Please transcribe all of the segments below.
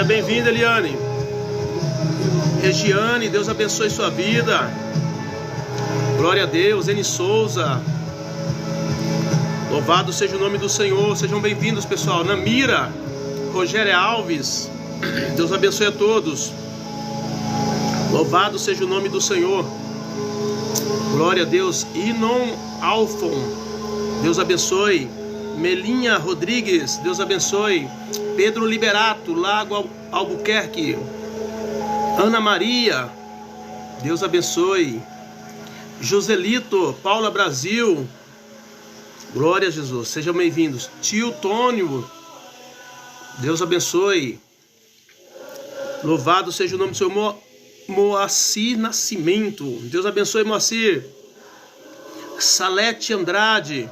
bem-vinda, Eliane. Regiane, Deus abençoe sua vida. Glória a Deus. Eni Souza, louvado seja o nome do Senhor. Sejam bem-vindos, pessoal. Namira, Rogério Alves, Deus abençoe a todos. Louvado seja o nome do Senhor. Glória a Deus. Inon Alfon, Deus abençoe. Melinha Rodrigues, Deus abençoe. Pedro Liberato, Lago Albuquerque. Ana Maria, Deus abençoe. Joselito, Paula Brasil, glória a Jesus, sejam bem-vindos. Tio Tônio, Deus abençoe. Louvado seja o nome do Senhor. Moacir Nascimento, Deus abençoe, Moacir. Salete Andrade,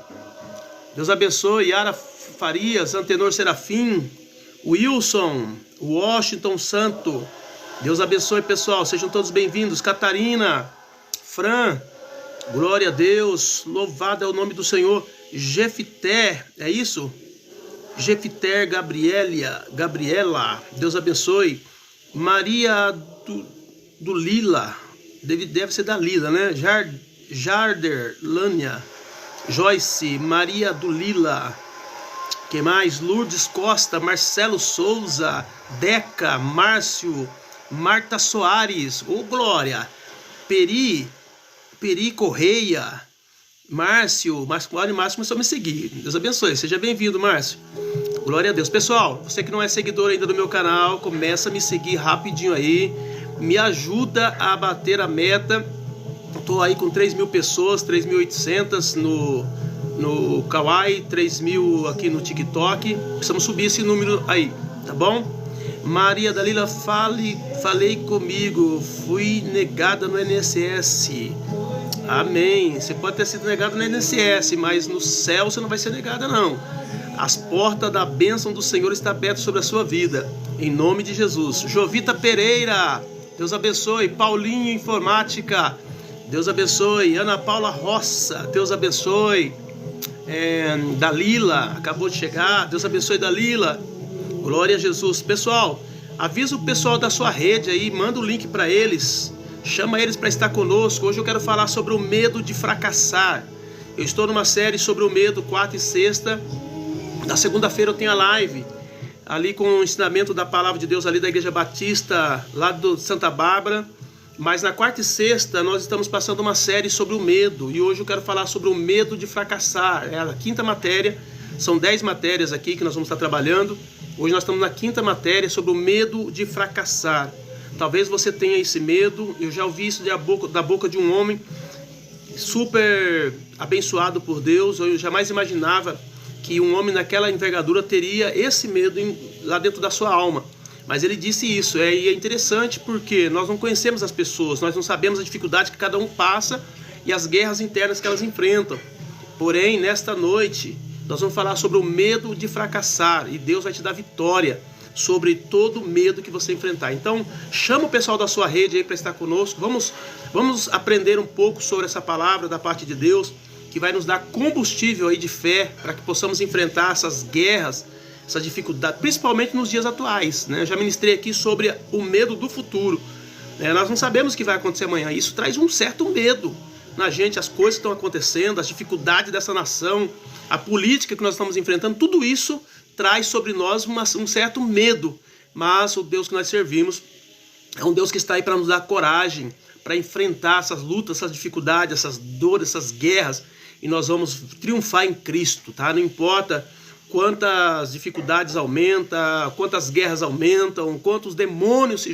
Deus abençoe. Yara Farias, Antenor Serafim. Wilson, Washington Santo, Deus abençoe, pessoal, sejam todos bem-vindos. Catarina, Fran, glória a Deus, louvado é o nome do Senhor. Jefter, é isso? Jefter Gabriela, Deus abençoe. Maria do Lila, deve ser da Lila, né? Jarder Lânia, Joyce, Maria do Lila, que mais? Lourdes Costa, Marcelo Souza, Deca, Márcio, Marta Soares, ô glória, Peri Correia, Márcio começou a me seguir, Deus abençoe, seja bem-vindo, Márcio, glória a Deus. Pessoal, você que não é seguidor ainda do meu canal, começa a me seguir rapidinho aí, me ajuda a bater a meta. Tô aí com 3.000 pessoas, 3.800 no Kawaii, 3.000 aqui no TikTok. Precisamos subir esse número aí, tá bom? Maria Dalila, falei comigo, fui negada no INSS. Amém. Você pode ter sido negado no INSS, mas no céu você não vai ser negada, não. As portas da bênção do Senhor estão abertas sobre a sua vida, em nome de Jesus. Jovita Pereira, Deus abençoe. Paulinho Informática, Deus abençoe. Ana Paula Roça, Deus abençoe. Dalila, acabou de chegar, Deus abençoe Dalila, glória a Jesus. Pessoal, avisa o pessoal da sua rede aí, manda o link para eles, chama eles para estar conosco. Hoje eu quero falar sobre o medo de fracassar. Eu estou numa série sobre o medo, quarta e sexta. Na segunda-feira eu tenho a live ali com o ensinamento da palavra de Deus ali da Igreja Batista lá do Santa Bárbara. Mas na quarta e sexta nós estamos passando uma série sobre o medo. E hoje eu quero falar sobre o medo de fracassar. É a quinta matéria. São 10 matérias aqui que nós vamos estar trabalhando. Hoje nós estamos na quinta matéria sobre o medo de fracassar. Talvez você tenha esse medo. Eu já ouvi isso da boca de um homem super abençoado por Deus. Eu jamais imaginava que um homem naquela envergadura teria esse medo lá dentro da sua alma. Mas ele disse isso, e é interessante porque nós não conhecemos as pessoas, nós não sabemos a dificuldade que cada um passa e as guerras internas que elas enfrentam. Porém, nesta noite, nós vamos falar sobre o medo de fracassar e Deus vai te dar vitória sobre todo medo que você enfrentar. Então, chama o pessoal da sua rede aí para estar conosco, vamos aprender um pouco sobre essa palavra da parte de Deus, que vai nos dar combustível aí de fé para que possamos enfrentar essas guerras, essa dificuldade, principalmente nos dias atuais, né? Eu já ministrei aqui sobre o medo do futuro, né? Nós não sabemos o que vai acontecer amanhã. Isso traz um certo medo na gente, as coisas que estão acontecendo, as dificuldades dessa nação, a política que nós estamos enfrentando, tudo isso traz sobre nós um certo medo. Mas o Deus que nós servimos é um Deus que está aí para nos dar coragem, para enfrentar essas lutas, essas dificuldades, essas dores, essas guerras, e nós vamos triunfar em Cristo, tá? Não importa quantas dificuldades aumentam, quantas guerras aumentam, quantos demônios se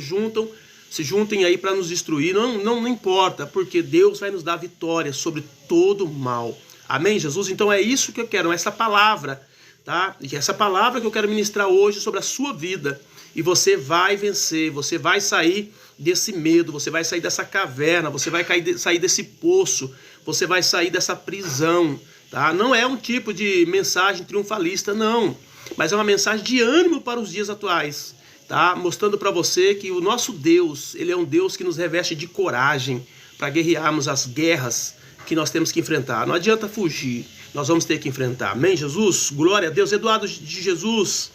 juntem aí para nos destruir, não importa, porque Deus vai nos dar vitória sobre todo o mal. Amém, Jesus? Então é isso que eu quero, essa palavra, tá? E essa palavra que eu quero ministrar hoje sobre a sua vida, e você vai vencer, você vai sair desse medo, você vai sair dessa caverna, você vai sair desse poço, você vai sair dessa prisão, tá? Não é um tipo de mensagem triunfalista, não. Mas é uma mensagem de ânimo para os dias atuais, tá? Mostrando para você que o nosso Deus, ele é um Deus que nos reveste de coragem para guerrearmos as guerras que nós temos que enfrentar. Não adianta fugir, nós vamos ter que enfrentar. Amém, Jesus? Glória a Deus. Eduardo Jesus,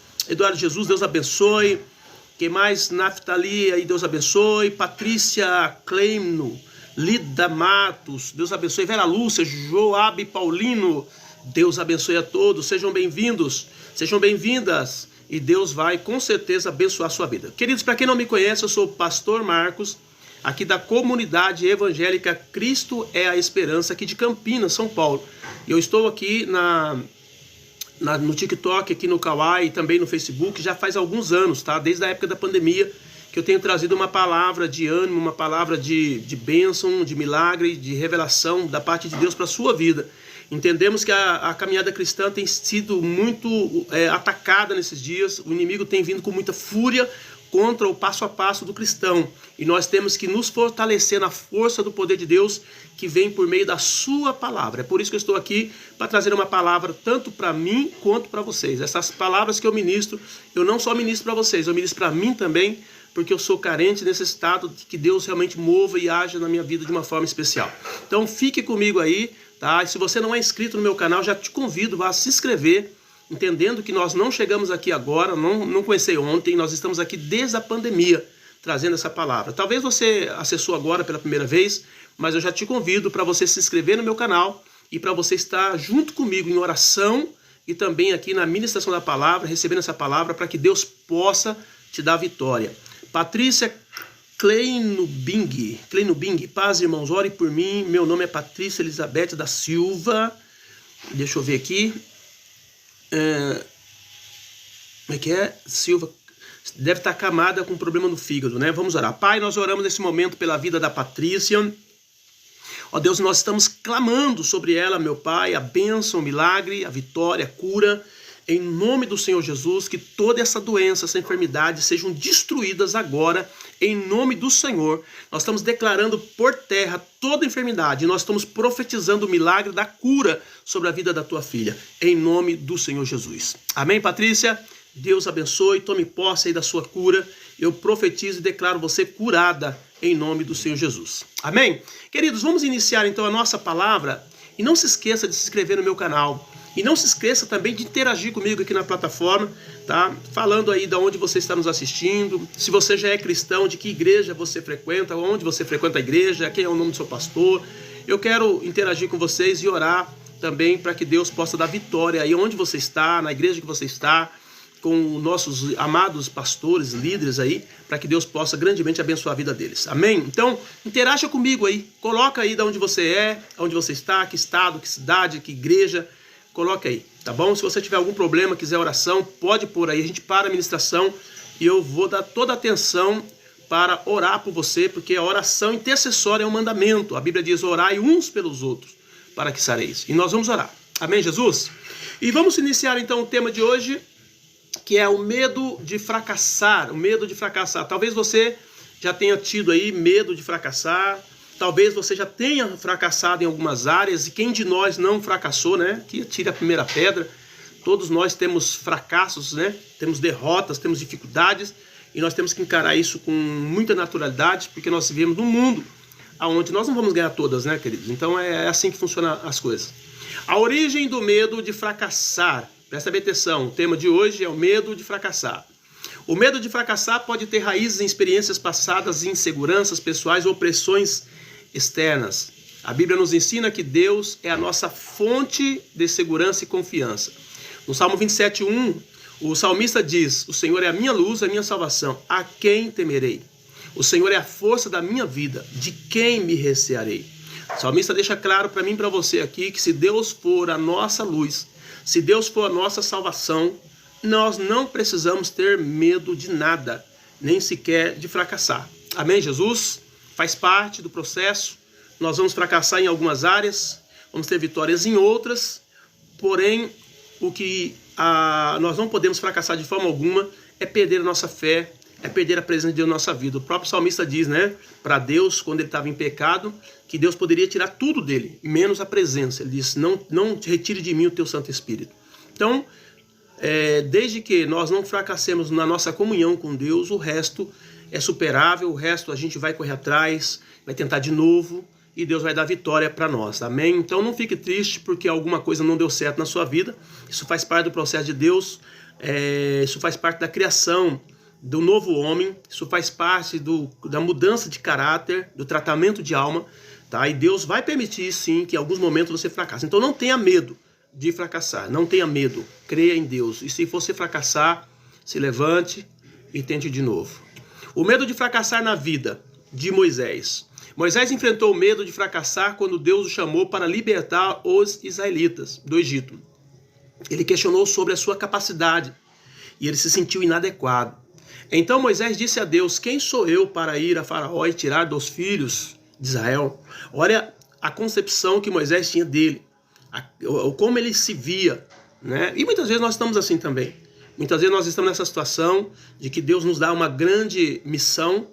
Deus abençoe. Quem mais? Naftali, aí Deus abençoe. Patrícia Cleino, Lida Matos, Deus abençoe. Vera Lúcia, Joabe Paulino, Deus abençoe a todos. Sejam bem-vindos, sejam bem-vindas. E Deus vai com certeza abençoar a sua vida. Queridos, para quem não me conhece, eu sou o pastor Marcos, aqui da comunidade evangélica Cristo é a Esperança, aqui de Campinas, São Paulo. E eu estou aqui no TikTok, aqui no Kawaii e também no Facebook, já faz alguns anos, tá? Desde a época da pandemia, que eu tenho trazido uma palavra de ânimo, uma palavra de bênção, de milagre, de revelação da parte de Deus para a sua vida. Entendemos que a caminhada cristã tem sido muito atacada nesses dias, o inimigo tem vindo com muita fúria contra o passo a passo do cristão. E nós temos que nos fortalecer na força do poder de Deus que vem por meio da sua palavra. É por isso que eu estou aqui para trazer uma palavra tanto para mim quanto para vocês. Essas palavras que eu ministro, eu não só ministro para vocês, eu ministro para mim também, porque eu sou carente, necessitado de que Deus realmente mova e haja na minha vida de uma forma especial. Então fique comigo aí, tá? E se você não é inscrito no meu canal, já te convido a se inscrever, entendendo que nós não chegamos aqui agora, não comecei ontem, nós estamos aqui desde a pandemia, trazendo essa palavra. Talvez você acessou agora pela primeira vez, mas eu já te convido para você se inscrever no meu canal e para você estar junto comigo em oração e também aqui na ministração da palavra, recebendo essa palavra para que Deus possa te dar vitória. Patrícia Kleino Bing, paz, irmãos, ore por mim. Meu nome é Patrícia Elizabeth da Silva. Deixa eu ver aqui. Como é que é? Silva. Deve estar acamada com problema no fígado, né? Vamos orar. Pai, nós oramos nesse momento pela vida da Patrícia. Ó Deus, nós estamos clamando sobre ela, meu Pai, a bênção, o milagre, a vitória, a cura. Em nome do Senhor Jesus, que toda essa doença, essa enfermidade sejam destruídas agora, em nome do Senhor. Nós estamos declarando por terra toda enfermidade, nós estamos profetizando o milagre da cura sobre a vida da tua filha, em nome do Senhor Jesus. Amém, Patrícia? Deus abençoe, tome posse aí da sua cura. Eu profetizo e declaro você curada, em nome do Senhor Jesus. Amém? Queridos, vamos iniciar então a nossa palavra, e não se esqueça de se inscrever no meu canal. E não se esqueça também de interagir comigo aqui na plataforma, tá? Falando aí de onde você está nos assistindo, se você já é cristão, de que igreja você frequenta, onde você frequenta a igreja, quem é o nome do seu pastor. Eu quero interagir com vocês e orar também para que Deus possa dar vitória aí onde você está, na igreja que você está, com nossos amados pastores, líderes aí, para que Deus possa grandemente abençoar a vida deles. Amém? Então, interaja comigo aí, coloca aí de onde você é, onde você está, que estado, que cidade, que igreja. Coloque aí, tá bom? Se você tiver algum problema, quiser oração, pode pôr aí. A gente para a ministração e eu vou dar toda a atenção para orar por você, porque a oração intercessória é um mandamento. A Bíblia diz: orai uns pelos outros, para que sareis. E nós vamos orar. Amém, Jesus? E vamos iniciar então o tema de hoje, que é o medo de fracassar. O medo de fracassar. Talvez você já tenha tido aí medo de fracassar. Talvez você já tenha fracassado em algumas áreas, e quem de nós não fracassou, né? Que tira a primeira pedra. Todos nós temos fracassos, né? Temos derrotas, temos dificuldades, e nós temos que encarar isso com muita naturalidade, porque nós vivemos num mundo onde nós não vamos ganhar todas, né, queridos? Então é assim que funcionam as coisas. A origem do medo de fracassar. Presta bem atenção, o tema de hoje é o medo de fracassar. O medo de fracassar pode ter raízes em experiências passadas, inseguranças pessoais ou pressões externas. A Bíblia nos ensina que Deus é a nossa fonte de segurança e confiança. No Salmo 27:1, o salmista diz: o Senhor é a minha luz, a minha salvação, a quem temerei? O Senhor é a força da minha vida, de quem me recearei? O salmista deixa claro para mim e para você aqui que se Deus for a nossa luz, se Deus for a nossa salvação, nós não precisamos ter medo de nada, nem sequer de fracassar. Amém, Jesus? Faz parte do processo. Nós vamos fracassar em algumas áreas, vamos ter vitórias em outras, porém, o que nós não podemos fracassar de forma alguma é perder a nossa fé, é perder a presença de Deus na nossa vida. O próprio salmista diz, né, para Deus, quando ele estava em pecado, que Deus poderia tirar tudo dele, menos a presença. Ele disse: não retire de mim o teu Santo Espírito. Então, desde que nós não fracassemos na nossa comunhão com Deus, o resto é superável, o resto a gente vai correr atrás, vai tentar de novo e Deus vai dar vitória para nós, amém? Então não fique triste porque alguma coisa não deu certo na sua vida, isso faz parte do processo de Deus, isso faz parte da criação do novo homem, isso faz parte da mudança de caráter, do tratamento de alma, tá? E Deus vai permitir, sim, que em alguns momentos você fracasse. Então não tenha medo de fracassar, não tenha medo, creia em Deus. E se você fracassar, se levante e tente de novo. O medo de fracassar na vida de Moisés. Moisés enfrentou o medo de fracassar quando Deus o chamou para libertar os israelitas do Egito. Ele questionou sobre a sua capacidade e ele se sentiu inadequado. Então Moisés disse a Deus: quem sou eu para ir a Faraó e tirar dos filhos de Israel? Olha a concepção que Moisés tinha dele, como ele se via, né? E muitas vezes nós estamos assim também. Muitas vezes nós estamos nessa situação de que Deus nos dá uma grande missão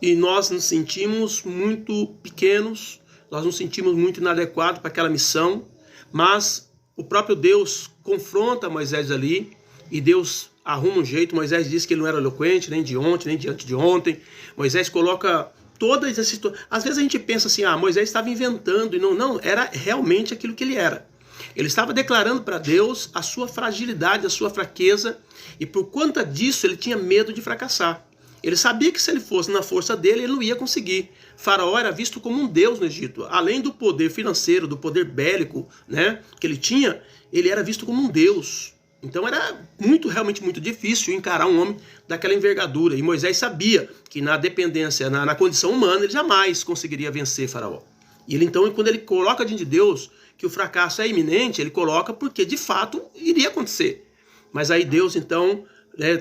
e nós nos sentimos muito pequenos, nós nos sentimos muito inadequados para aquela missão, mas o próprio Deus confronta Moisés ali e Deus arruma um jeito. Moisés disse que ele não era eloquente, nem de ontem, nem diante de ontem. Moisés coloca todas as situações. Às vezes a gente pensa assim, Moisés estava inventando, e não, era realmente aquilo que ele era. Ele estava declarando para Deus a sua fragilidade, a sua fraqueza, e por conta disso ele tinha medo de fracassar. Ele sabia que se ele fosse na força dele, ele não ia conseguir. Faraó era visto como um deus no Egito. Além do poder financeiro, do poder bélico, né, que ele tinha, ele era visto como um deus. Então era realmente muito difícil encarar um homem daquela envergadura. E Moisés sabia que na dependência, na condição humana, ele jamais conseguiria vencer Faraó. E ele então, quando ele coloca diante de Deus que o fracasso é iminente, ele coloca porque de fato iria acontecer. Mas aí Deus então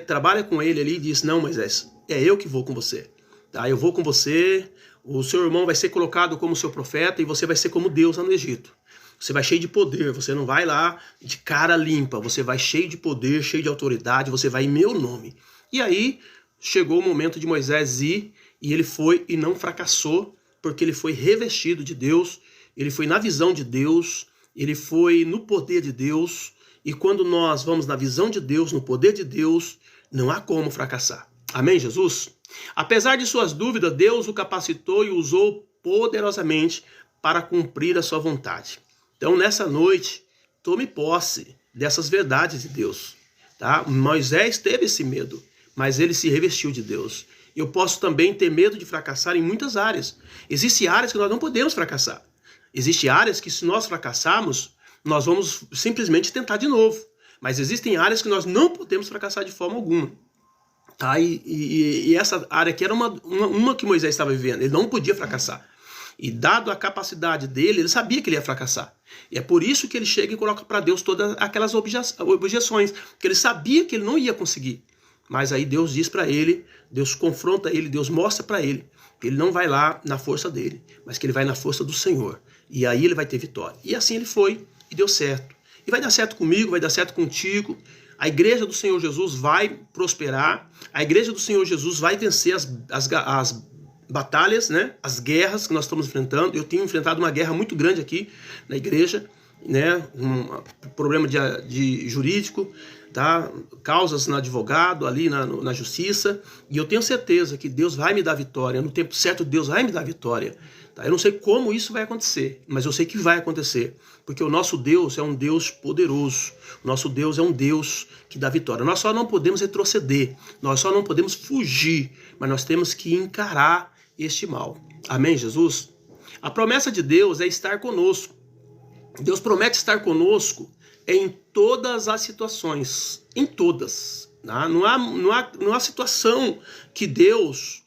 trabalha com ele ali e diz: não, Moisés, é eu que vou com você. Tá? Eu vou com você, o seu irmão vai ser colocado como seu profeta e você vai ser como Deus lá no Egito. Você vai cheio de poder, você não vai lá de cara limpa, você vai cheio de poder, cheio de autoridade, você vai em meu nome. E aí chegou o momento de Moisés ir, e ele foi e não fracassou, porque ele foi revestido de Deus, ele foi na visão de Deus, ele foi no poder de Deus, e quando nós vamos na visão de Deus, no poder de Deus, não há como fracassar. Amém, Jesus? Apesar de suas dúvidas, Deus o capacitou e o usou poderosamente para cumprir a sua vontade. Então, nessa noite, tome posse dessas verdades de Deus. Tá? Moisés teve esse medo, mas ele se revestiu de Deus. Eu posso também ter medo de fracassar em muitas áreas. Existem áreas que nós não podemos fracassar. Existem áreas que, se nós fracassarmos, nós vamos simplesmente tentar de novo. Mas existem áreas que nós não podemos fracassar de forma alguma. Tá? E essa área aqui era uma que Moisés estava vivendo. Ele não podia fracassar. E dado a capacidade dele, ele sabia que ele ia fracassar. E é por isso que ele chega e coloca para Deus todas aquelas objeções, porque ele sabia que ele não ia conseguir. Mas aí Deus diz para ele, Deus confronta ele, Deus mostra para ele que ele não vai lá na força dele, mas que ele vai na força do Senhor. E aí ele vai ter vitória. E assim ele foi e deu certo. E vai dar certo comigo, vai dar certo contigo. A igreja do Senhor Jesus vai prosperar. A igreja do Senhor Jesus vai vencer as batalhas, né? As guerras que nós estamos enfrentando. Eu tenho enfrentado uma guerra muito grande aqui na igreja, né? Um problema de jurídico, tá? Causas no advogado, ali na justiça, e eu tenho certeza que Deus vai me dar vitória. No tempo certo, Deus vai me dar vitória. Tá? Eu não sei como isso vai acontecer, mas eu sei que vai acontecer, porque o nosso Deus é um Deus poderoso. O nosso Deus é um Deus que dá vitória. Nós só não podemos retroceder, nós só não podemos fugir, mas nós temos que encarar este mal. Amém, Jesus? A promessa de Deus é estar conosco. Deus promete estar conosco em todas as situações. Em todas. Tá? Não há situação que Deus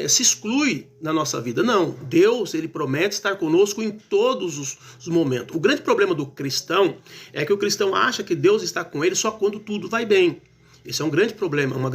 se exclui na nossa vida. Não. Deus, ele promete estar conosco em todos os momentos. O grande problema do cristão é que o cristão acha que Deus está com ele só quando tudo vai bem. Esse é um grande problema, um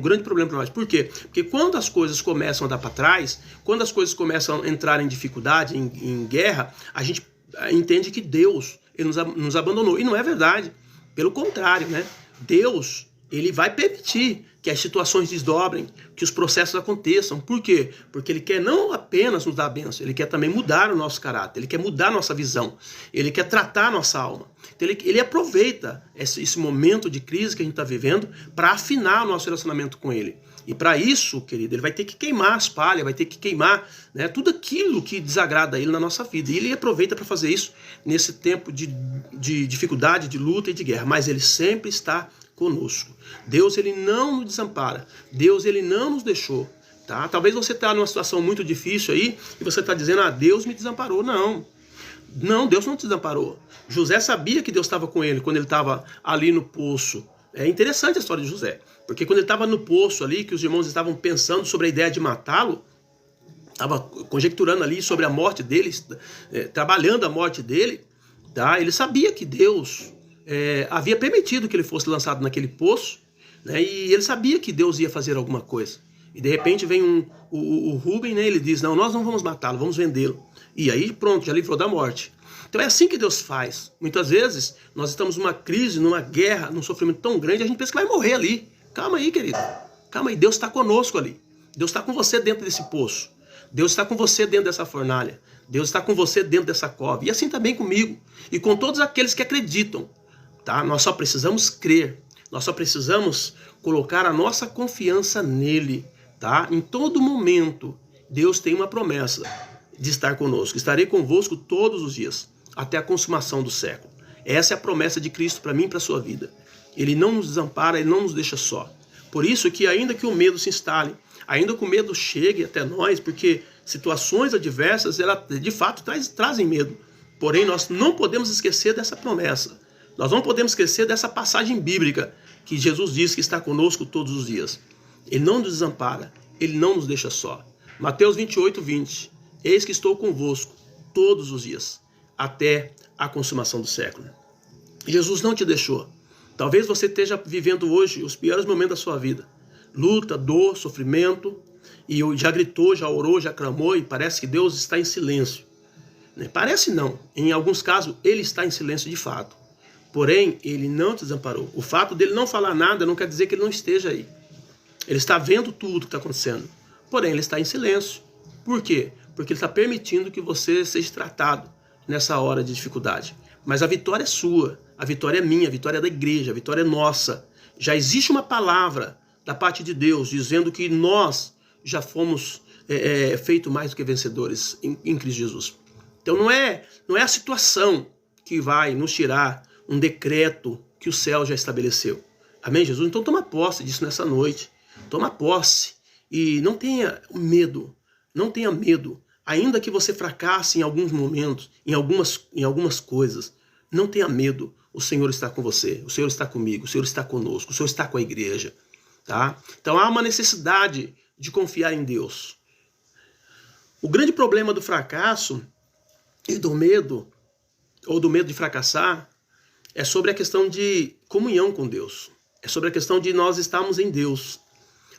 grande problema para nós. Por quê? Porque quando as coisas começam a dar para trás, quando as coisas começam a entrar em dificuldade, em guerra, a gente entende que Deus ele nos abandonou. E não é verdade. Pelo contrário, né? Deus, ele vai permitir que as situações desdobrem, que os processos aconteçam. Por quê? Porque ele quer não apenas nos dar a bênção, ele quer também mudar o nosso caráter, ele quer mudar a nossa visão, ele quer tratar a nossa alma. Então ele aproveita esse momento de crise que a gente está vivendo para afinar o nosso relacionamento com ele. E para isso, querido, ele vai ter que queimar as palhas, vai ter que queimar, né, tudo aquilo que desagrada a ele na nossa vida. E ele aproveita para fazer isso nesse tempo de dificuldade, de luta e de guerra. Mas ele sempre está conosco. Deus, ele não nos desampara. Deus, ele não nos deixou. Tá? Talvez você está numa situação muito difícil aí e você está dizendo, Deus me desamparou. Não, Deus não te desamparou. José sabia que Deus estava com ele quando ele estava ali no poço. É interessante a história de José, porque quando ele estava no poço ali, que os irmãos estavam pensando sobre a ideia de matá-lo, estava conjecturando ali sobre a morte dele, trabalhando a morte dele, tá? Ele sabia que Deus havia permitido que ele fosse lançado naquele poço, né? E ele sabia que Deus ia fazer alguma coisa. E de repente vem o Rubem, né? Ele diz, não, nós não vamos matá-lo, vamos vendê-lo. E aí pronto, já livrou da morte. Então é assim que Deus faz. Muitas vezes nós estamos numa crise, numa guerra, num sofrimento tão grande, a gente pensa que vai morrer ali. Calma aí, querido. Calma aí, Deus está conosco ali. Deus está com você dentro desse poço. Deus está com você dentro dessa fornalha. Deus está com você dentro dessa cova. E assim também comigo. E com todos aqueles que acreditam. Tá? Nós só precisamos crer. Nós só precisamos colocar a nossa confiança nele. Tá? Em todo momento, Deus tem uma promessa de estar conosco. Estarei convosco todos os dias, até a consumação do século. Essa é a promessa de Cristo para mim e para a sua vida. Ele não nos desampara, ele não nos deixa só. Por isso que ainda que o medo se instale, ainda que o medo chegue até nós, porque situações adversas, elas de fato trazem medo. Porém, nós não podemos esquecer dessa promessa. Nós não podemos esquecer dessa passagem bíblica que Jesus diz que está conosco todos os dias. Ele não nos desampara, ele não nos deixa só. Mateus 28, 20. Eis que estou convosco todos os dias, até a consumação do século. Jesus não te deixou. Talvez você esteja vivendo hoje os piores momentos da sua vida. Luta, dor, sofrimento, e já gritou, já orou, já clamou, e parece que Deus está em silêncio. Parece não. Em alguns casos, ele está em silêncio de fato. Porém, ele não te desamparou. O fato dele não falar nada não quer dizer que ele não esteja aí. Ele está vendo tudo que está acontecendo. Porém, ele está em silêncio. Por quê? Porque ele está permitindo que você seja tratado nessa hora de dificuldade. Mas a vitória é sua, a vitória é minha, a vitória é da igreja, a vitória é nossa. Já existe uma palavra da parte de Deus dizendo que nós já fomos feitos mais do que vencedores em Cristo Jesus. Então não é a situação que vai nos tirar um decreto que o céu já estabeleceu. Amém, Jesus? Então toma posse disso nessa noite. Toma posse e não tenha medo. Não tenha medo. Ainda que você fracasse em alguns momentos, em algumas coisas, não tenha medo. O Senhor está com você, o Senhor está comigo, o Senhor está conosco, o Senhor está com a igreja. Tá? Então há uma necessidade de confiar em Deus. O grande problema do fracasso e do medo, ou do medo de fracassar, é sobre a questão de comunhão com Deus. É sobre a questão de nós estarmos em Deus.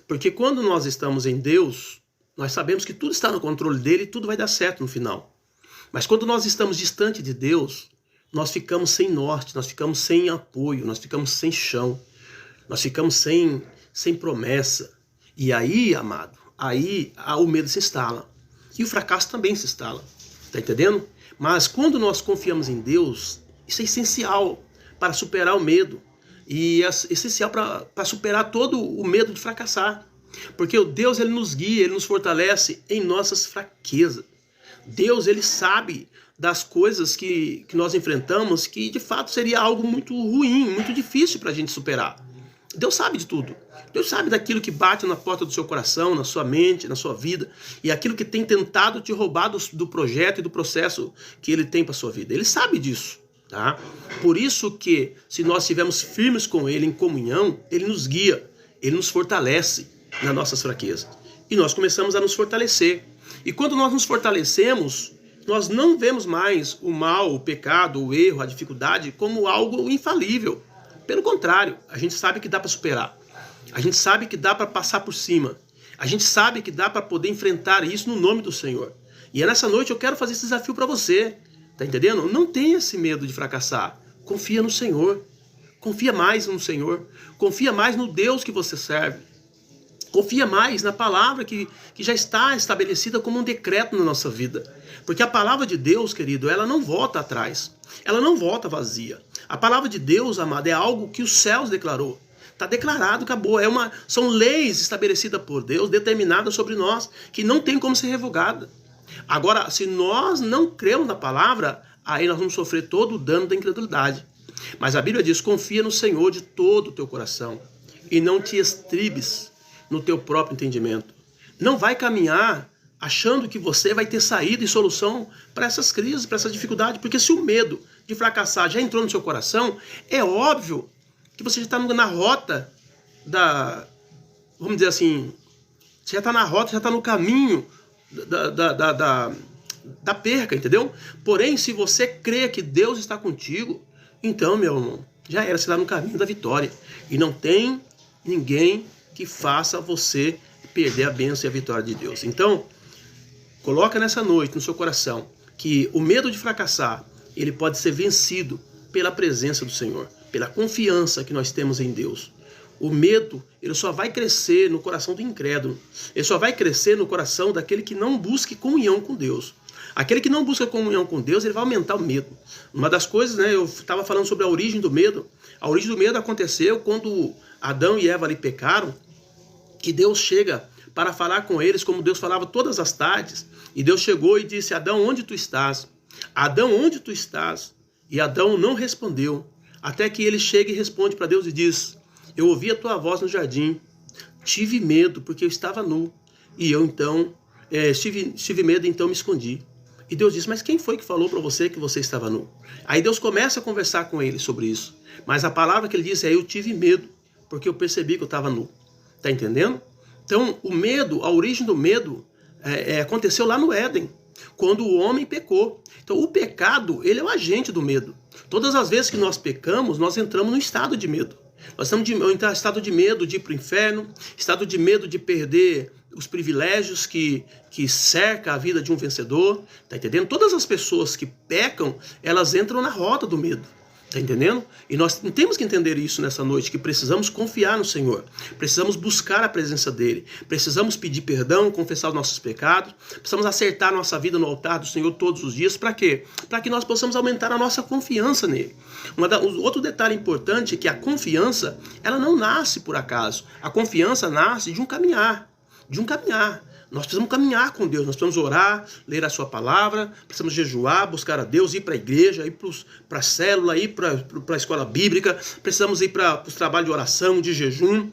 Porque quando nós estamos em Deus, nós sabemos que tudo está no controle dele e tudo vai dar certo no final. Mas quando nós estamos distante de Deus, nós ficamos sem norte, nós ficamos sem apoio, nós ficamos sem chão, nós ficamos sem promessa. E aí, amado, aí o medo se instala. E o fracasso também se instala. Tá entendendo? Mas quando nós confiamos em Deus, isso é essencial para superar o medo. E é essencial para superar todo o medo de fracassar. Porque o Deus, ele nos guia, ele nos fortalece em nossas fraquezas. Deus, ele sabe das coisas que nós enfrentamos que de fato seria algo muito ruim, muito difícil para a gente superar. Deus sabe de tudo. Deus sabe daquilo que bate na porta do seu coração, na sua mente, na sua vida, e aquilo que tem tentado te roubar do projeto e do processo que ele tem para a sua vida. Ele sabe disso. Tá? Por isso que, se nós estivermos firmes com ele em comunhão, ele nos guia, ele nos fortalece nas nossas fraquezas. E nós começamos a nos fortalecer. E quando nós nos fortalecemos, nós não vemos mais o mal, o pecado, o erro, a dificuldade como algo infalível. Pelo contrário, a gente sabe que dá para superar. A gente sabe que dá para passar por cima. A gente sabe que dá para poder enfrentar isso no nome do Senhor. E é nessa noite eu quero fazer esse desafio para você. Tá entendendo? Não tenha esse medo de fracassar. Confia no Senhor. Confia mais no Senhor. Confia mais no Deus que você serve. Confia mais na palavra que já está estabelecida como um decreto na nossa vida. Porque a palavra de Deus, querido, ela não volta atrás. Ela não volta vazia. A palavra de Deus, amado, é algo que os céus declarou. Está declarado, acabou. São leis estabelecidas por Deus, determinadas sobre nós, que não tem como ser revogada. Agora, se nós não cremos na palavra, aí nós vamos sofrer todo o dano da incredulidade. Mas a Bíblia diz, confia no Senhor de todo o teu coração e não te estribes no teu próprio entendimento. Não vai caminhar achando que você vai ter saída e solução para essas crises, para essas dificuldades, porque se o medo de fracassar já entrou no seu coração, é óbvio que você já está na rota vamos dizer assim, você já está na rota, já está no caminho da perca, entendeu? Porém, se você crê que Deus está contigo, então, meu irmão, já era, você está no caminho da vitória. E não tem ninguém que faça você perder a bênção e a vitória de Deus. Então, coloca nessa noite no seu coração que o medo de fracassar, ele pode ser vencido pela presença do Senhor, pela confiança que nós temos em Deus. O medo, ele só vai crescer no coração do incrédulo. Ele só vai crescer no coração daquele que não busque comunhão com Deus. Aquele que não busca comunhão com Deus, ele vai aumentar o medo. Uma das coisas, né, eu estava falando sobre a origem do medo. A origem do medo aconteceu quando Adão e Eva ali pecaram, que Deus chega para falar com eles, como Deus falava todas as tardes. E Deus chegou e disse, Adão, onde tu estás? Adão, onde tu estás? E Adão não respondeu, até que ele chega e responde para Deus e diz, eu ouvi a tua voz no jardim, tive medo porque eu estava nu, e eu então tive medo, então me escondi. E Deus disse, mas quem foi que falou para você que você estava nu? Aí Deus começa a conversar com ele sobre isso, mas a palavra que ele disse é, eu tive medo, porque eu percebi que eu estava nu. Tá entendendo? Então o medo, a origem do medo aconteceu lá no Éden, quando o homem pecou. Então o pecado, ele é o agente do medo. Todas as vezes que nós pecamos, nós entramos no estado de medo. Nós estamos em estado de medo de ir para o inferno, estado de medo de perder os privilégios que cerca a vida de um vencedor. Tá entendendo? Todas as pessoas que pecam, elas entram na rota do medo. Tá entendendo? E nós temos que entender isso nessa noite, que precisamos confiar no Senhor, precisamos buscar a presença dEle, precisamos pedir perdão, confessar os nossos pecados, precisamos acertar a nossa vida no altar do Senhor todos os dias. Para quê? Para que nós possamos aumentar a nossa confiança nele. Outro detalhe importante é que a confiança, ela não nasce por acaso. A confiança nasce de um caminhar, Nós precisamos caminhar com Deus, nós precisamos orar, ler a sua palavra, precisamos jejuar, buscar a Deus, ir para a igreja, ir para a célula, ir para a escola bíblica, precisamos ir para os trabalhos de oração, de jejum,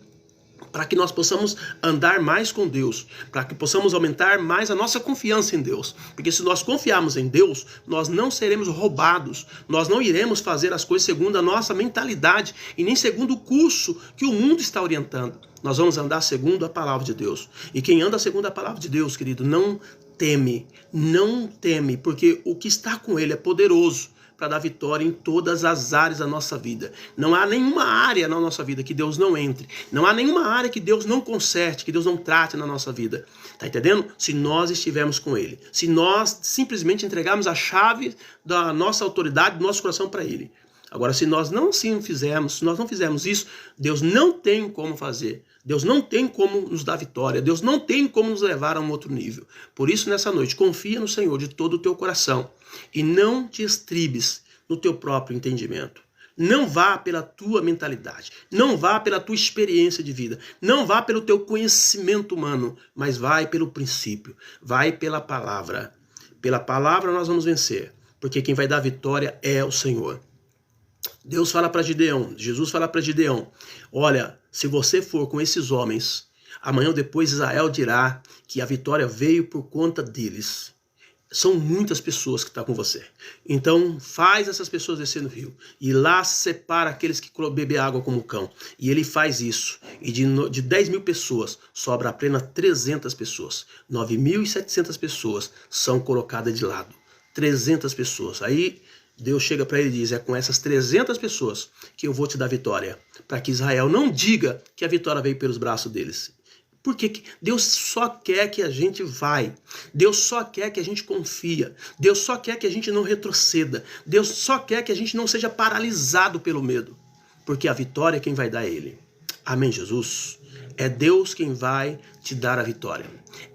para que nós possamos andar mais com Deus, para que possamos aumentar mais a nossa confiança em Deus. Porque se nós confiarmos em Deus, nós não seremos roubados, nós não iremos fazer as coisas segundo a nossa mentalidade e nem segundo o curso que o mundo está orientando. Nós vamos andar segundo a palavra de Deus. E quem anda segundo a palavra de Deus, querido, não teme, porque o que está com ele é poderoso para dar vitória em todas as áreas da nossa vida. Não há nenhuma área na nossa vida que Deus não entre. Não há nenhuma área que Deus não conserte, que Deus não trate na nossa vida. Tá entendendo? Se nós estivermos com Ele. Se nós simplesmente entregarmos a chave da nossa autoridade, do nosso coração para Ele. Agora, se nós não fizermos isso, Deus não tem como fazer. Deus não tem como nos dar vitória. Deus não tem como nos levar a um outro nível. Por isso, nessa noite, confia no Senhor de todo o teu coração. E não te estribes no teu próprio entendimento. Não vá pela tua mentalidade. Não vá pela tua experiência de vida. Não vá pelo teu conhecimento humano. Mas vai pelo princípio. Vai pela palavra. Pela palavra nós vamos vencer. Porque quem vai dar vitória é o Senhor. Deus fala para Gideão, Jesus fala para Gideão, olha, se você for com esses homens, amanhã ou depois Israel dirá que a vitória veio por conta deles. São muitas pessoas que estão com você. Então faz essas pessoas descer no rio. E lá separa aqueles que bebem água como cão. E ele faz isso. E de 10 mil pessoas, sobra apenas 300 pessoas. 9.700 pessoas são colocadas de lado. 300 pessoas. Aí Deus chega para ele e diz, é com essas 300 pessoas que eu vou te dar vitória. Para que Israel não diga que a vitória veio pelos braços deles. Porque Deus só quer que a gente vai. Deus só quer que a gente confia. Deus só quer que a gente não retroceda. Deus só quer que a gente não seja paralisado pelo medo. Porque a vitória é quem vai dar a Ele. Amém, Jesus? É Deus quem vai te dar a vitória.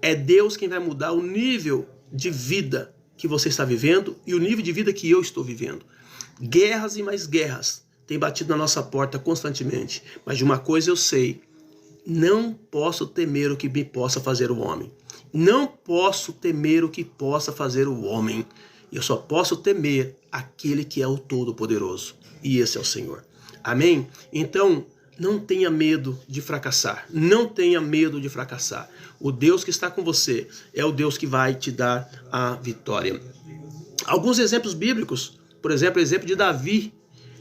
É Deus quem vai mudar o nível de vida que você está vivendo e o nível de vida que eu estou vivendo. Guerras e mais guerras têm batido na nossa porta constantemente. Mas de uma coisa eu sei, não posso temer o que me possa fazer o homem. Não posso temer o que possa fazer o homem. Eu só posso temer aquele que é o Todo-Poderoso. E esse é o Senhor. Amém? Então, não tenha medo de fracassar. Não tenha medo de fracassar. O Deus que está com você é o Deus que vai te dar a vitória. Alguns exemplos bíblicos. Por exemplo, o exemplo de Davi,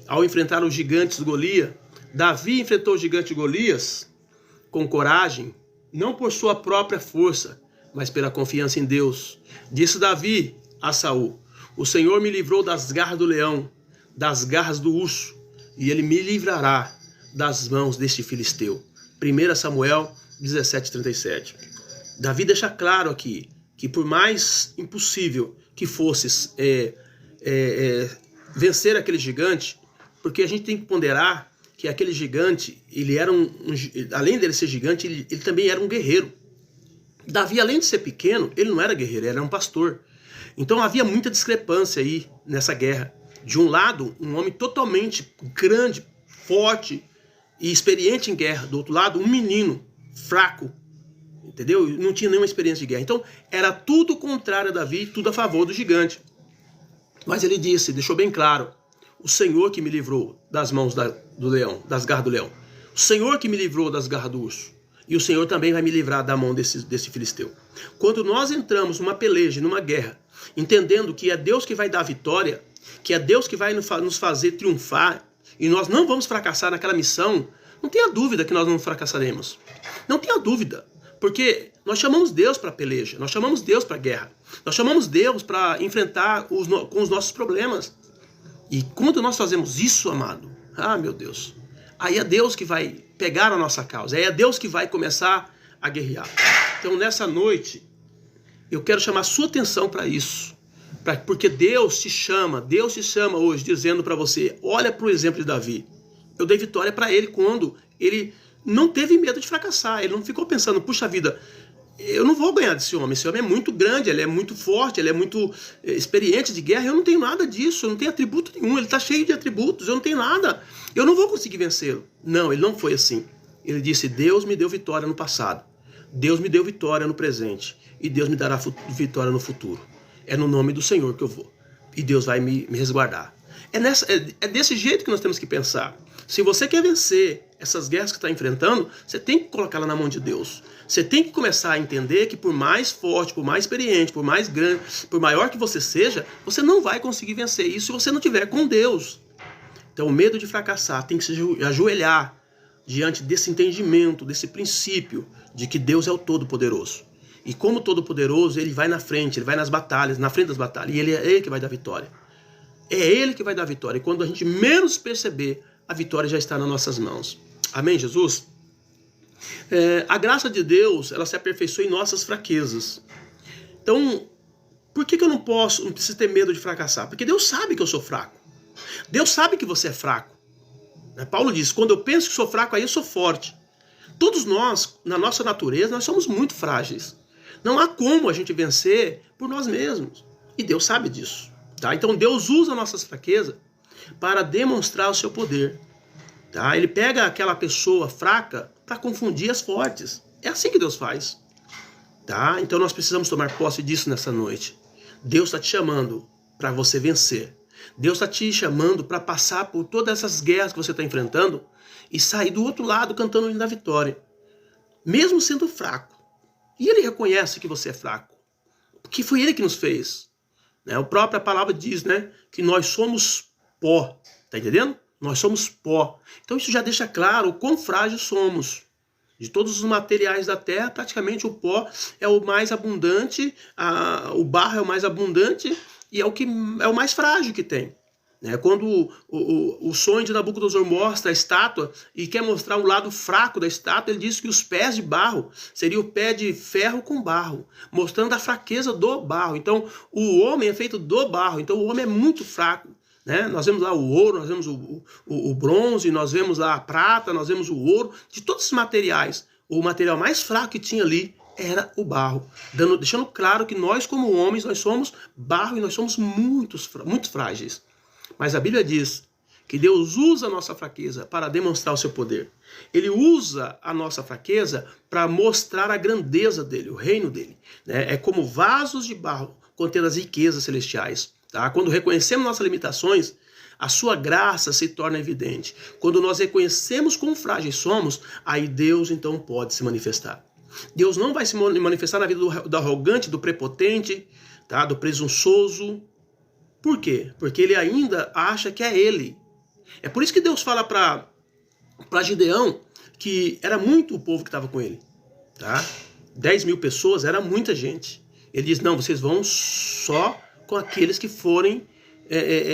ao enfrentar os gigantes Golias. Davi enfrentou o gigante Golias com coragem, não por sua própria força, mas pela confiança em Deus. Disse Davi a Saul: o Senhor me livrou das garras do leão, das garras do urso, e ele me livrará das mãos deste filisteu. 1 Samuel 17:37. Davi deixa claro aqui que por mais impossível que fosse vencer aquele gigante, porque a gente tem que ponderar que aquele gigante, ele era além dele ser gigante, ele também era um guerreiro. Davi, além de ser pequeno, ele não era guerreiro, ele era um pastor. Então havia muita discrepância aí nessa guerra. De um lado, um homem totalmente grande, forte e experiente em guerra. Do outro lado, um menino fraco, entendeu? Não tinha nenhuma experiência de guerra. Então era tudo contrário a Davi, tudo a favor do gigante. Mas ele disse, deixou bem claro: o Senhor que me livrou das mãos do leão, das garras do leão. O Senhor que me livrou das garras do urso. E o Senhor também vai me livrar da mão desse filisteu. Quando nós entramos numa peleja, numa guerra, entendendo que é Deus que vai dar a vitória, que é Deus que vai nos fazer triunfar, e nós não vamos fracassar naquela missão, não tenha dúvida que nós não fracassaremos. Não tenha dúvida. Porque nós chamamos Deus para a peleja, nós chamamos Deus para a guerra, nós chamamos Deus para enfrentar com os nossos problemas. E quando nós fazemos isso, amado, meu Deus, aí é Deus que vai pegar a nossa causa, aí é Deus que vai começar a guerrear. Então nessa noite, eu quero chamar a sua atenção para isso, porque Deus te chama hoje dizendo para você: olha para o exemplo de Davi. Eu dei vitória para ele quando ele não teve medo de fracassar, ele não ficou pensando, puxa vida, eu não vou ganhar desse homem, esse homem é muito grande, ele é muito forte, ele é muito experiente de guerra, eu não tenho nada disso, eu não tenho atributo nenhum, ele está cheio de atributos, eu não tenho nada, eu não vou conseguir vencê-lo. Não, ele não foi assim. Ele disse: Deus me deu vitória no passado, Deus me deu vitória no presente, e Deus me dará vitória no futuro. É no nome do Senhor que eu vou, e Deus vai me resguardar. É desse jeito que nós temos que pensar. Se você quer vencer essas guerras que está enfrentando, você tem que colocá-la na mão de Deus. Você tem que começar a entender que por mais forte, por mais experiente, por mais grande, por maior que você seja, você não vai conseguir vencer isso se você não tiver com Deus. Então o medo de fracassar tem que se ajoelhar diante desse entendimento, desse princípio de que Deus é o Todo-Poderoso. E como Todo-Poderoso, Ele vai na frente, Ele vai nas batalhas, na frente das batalhas, e Ele é Ele que vai dar vitória. É Ele que vai dar vitória. E quando a gente menos perceber, a vitória já está nas nossas mãos. Amém, Jesus? A graça de Deus, ela se aperfeiçoa em nossas fraquezas. Então, por que eu não preciso ter medo de fracassar? Porque Deus sabe que eu sou fraco. Deus sabe que você é fraco. Paulo diz: quando eu penso que sou fraco, aí eu sou forte. Todos nós, na nossa natureza, nós somos muito frágeis. Não há como a gente vencer por nós mesmos. E Deus sabe disso. Tá? Então Deus usa nossas fraquezas para demonstrar o seu poder. Tá? Ele pega aquela pessoa fraca para confundir as fortes. É assim que Deus faz. Tá? Então nós precisamos tomar posse disso nessa noite. Deus está te chamando para você vencer. Deus está te chamando para passar por todas essas guerras que você está enfrentando e sair do outro lado cantando o hino da vitória. Mesmo sendo fraco. E Ele reconhece que você é fraco. Porque foi Ele que nos fez. A própria palavra diz, que nós somos pó. Tá entendendo? Nós somos pó. Então isso já deixa claro o quão frágil somos. De todos os materiais da terra, praticamente o pó é o mais abundante, o barro é o mais abundante e é o mais frágil que tem. Quando o sonho de Nabucodonosor mostra a estátua e quer mostrar um lado fraco da estátua, ele diz que os pés de barro seria o pé de ferro com barro, mostrando a fraqueza do barro. Então o homem é feito do barro, então o homem é muito fraco. Nós vemos lá o ouro, nós vemos o bronze, nós vemos lá a prata, nós vemos o ouro. De todos esses materiais, o material mais fraco que tinha ali era o barro, deixando claro que nós como homens, nós somos barro e nós somos muito frágeis. Mas a Bíblia diz que Deus usa a nossa fraqueza para demonstrar o seu poder. Ele usa a nossa fraqueza para mostrar a grandeza dele, o reino dele. É como vasos de barro contendo as riquezas celestiais. Tá? Quando reconhecemos nossas limitações, a sua graça se torna evidente. Quando nós reconhecemos quão frágeis somos, aí Deus então pode se manifestar. Deus não vai se manifestar na vida do arrogante, do prepotente, tá? Do presunçoso. Por quê? Porque ele ainda acha que é ele. É por isso que Deus fala para Gideão que era muito o povo que estava com ele. Tá? 10.000 pessoas, era muita gente. Ele diz, não, vocês vão só com aqueles que forem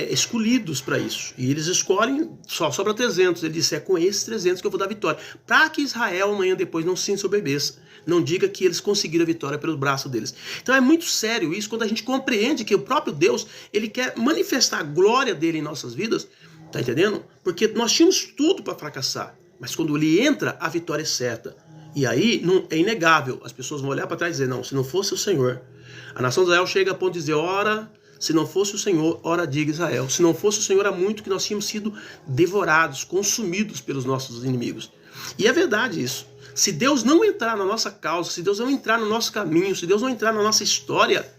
escolhidos para isso. E eles escolhem, só sobra 300. Ele disse, é com esses 300 que eu vou dar vitória. Para que Israel amanhã depois não se ensoberbeça. Não diga que eles conseguiram a vitória pelo braço deles. Então é muito sério isso quando a gente compreende que o próprio Deus, ele quer manifestar a glória dele em nossas vidas. Tá entendendo? Porque nós tínhamos tudo para fracassar. Mas quando ele entra, a vitória é certa. E aí não, é inegável. As pessoas vão olhar para trás e dizer, não, se não fosse o Senhor. A nação de Israel chega a ponto de dizer, ora, se não fosse o Senhor, ora diga Israel. Se não fosse o Senhor, há muito que nós tínhamos sido devorados, consumidos pelos nossos inimigos. E é verdade isso. Se Deus não entrar na nossa causa, se Deus não entrar no nosso caminho, se Deus não entrar na nossa história,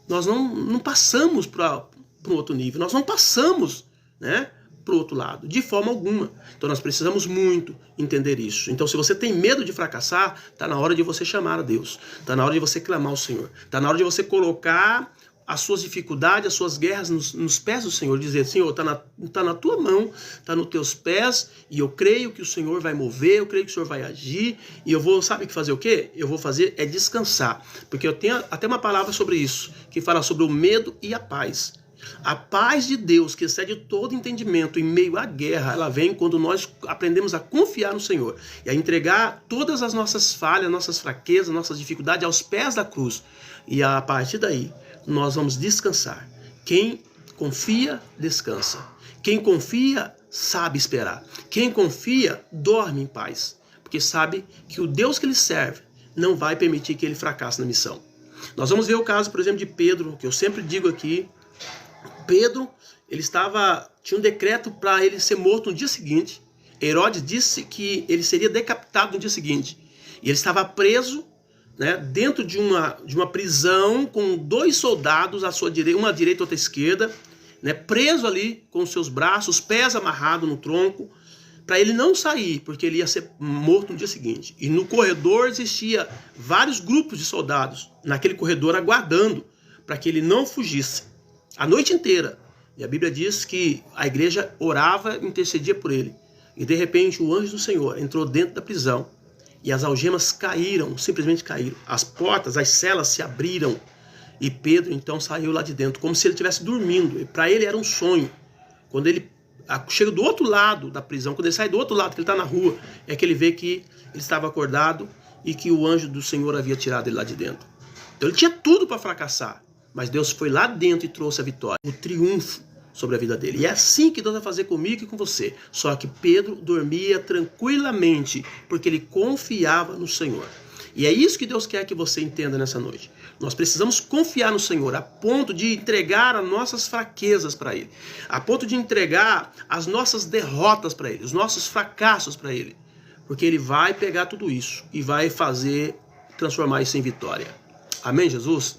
nós não passamos para um outro nível. Nós não passamos, né, para o outro lado, de forma alguma. Então nós precisamos muito entender isso. Então se você tem medo de fracassar, está na hora de você chamar a Deus. Está na hora de você clamar ao Senhor. Está na hora de você colocar as suas dificuldades, as suas guerras nos pés do Senhor. Dizer, Senhor, tá na tua mão, está nos teus pés, e eu creio que o Senhor vai mover, eu creio que o Senhor vai agir, e eu vou, sabe que fazer o quê? Eu vou fazer é descansar. Porque eu tenho até uma palavra sobre isso, que fala sobre o medo e a paz. A paz de Deus, que excede todo entendimento em meio à guerra, ela vem quando nós aprendemos a confiar no Senhor e a entregar todas as nossas falhas, nossas fraquezas, nossas dificuldades aos pés da cruz. E a partir daí, nós vamos descansar. Quem confia, descansa. Quem confia, sabe esperar. Quem confia, dorme em paz. Porque sabe que o Deus que ele serve não vai permitir que ele fracasse na missão. Nós vamos ver o caso, por exemplo, de Pedro, que eu sempre digo aqui. Pedro, ele tinha um decreto para ele ser morto no dia seguinte. Herodes disse que ele seria decapitado no dia seguinte. E ele estava preso, né, dentro de uma prisão com 2 soldados, à sua direita, uma à direita e outra à esquerda, né, preso ali com os seus braços, os pés amarrados no tronco, para ele não sair, porque ele ia ser morto no dia seguinte. E no corredor existia vários grupos de soldados naquele corredor aguardando para que ele não fugisse. A noite inteira. E a Bíblia diz que a igreja orava e intercedia por ele. E de repente o anjo do Senhor entrou dentro da prisão. E as algemas caíram, simplesmente caíram. As portas, as celas se abriram. E Pedro então saiu lá de dentro, como se ele estivesse dormindo. E para ele era um sonho. Quando ele chega do outro lado da prisão, quando ele sai do outro lado, que ele está na rua, é que ele vê que ele estava acordado e que o anjo do Senhor havia tirado ele lá de dentro. Então ele tinha tudo para fracassar. Mas Deus foi lá dentro e trouxe a vitória, o triunfo sobre a vida dele. E é assim que Deus vai fazer comigo e com você. Só que Pedro dormia tranquilamente, porque ele confiava no Senhor. E é isso que Deus quer que você entenda nessa noite. Nós precisamos confiar no Senhor, a ponto de entregar as nossas fraquezas para Ele. A ponto de entregar as nossas derrotas para Ele, os nossos fracassos para Ele. Porque Ele vai pegar tudo isso e vai transformar isso em vitória. Amém, Jesus?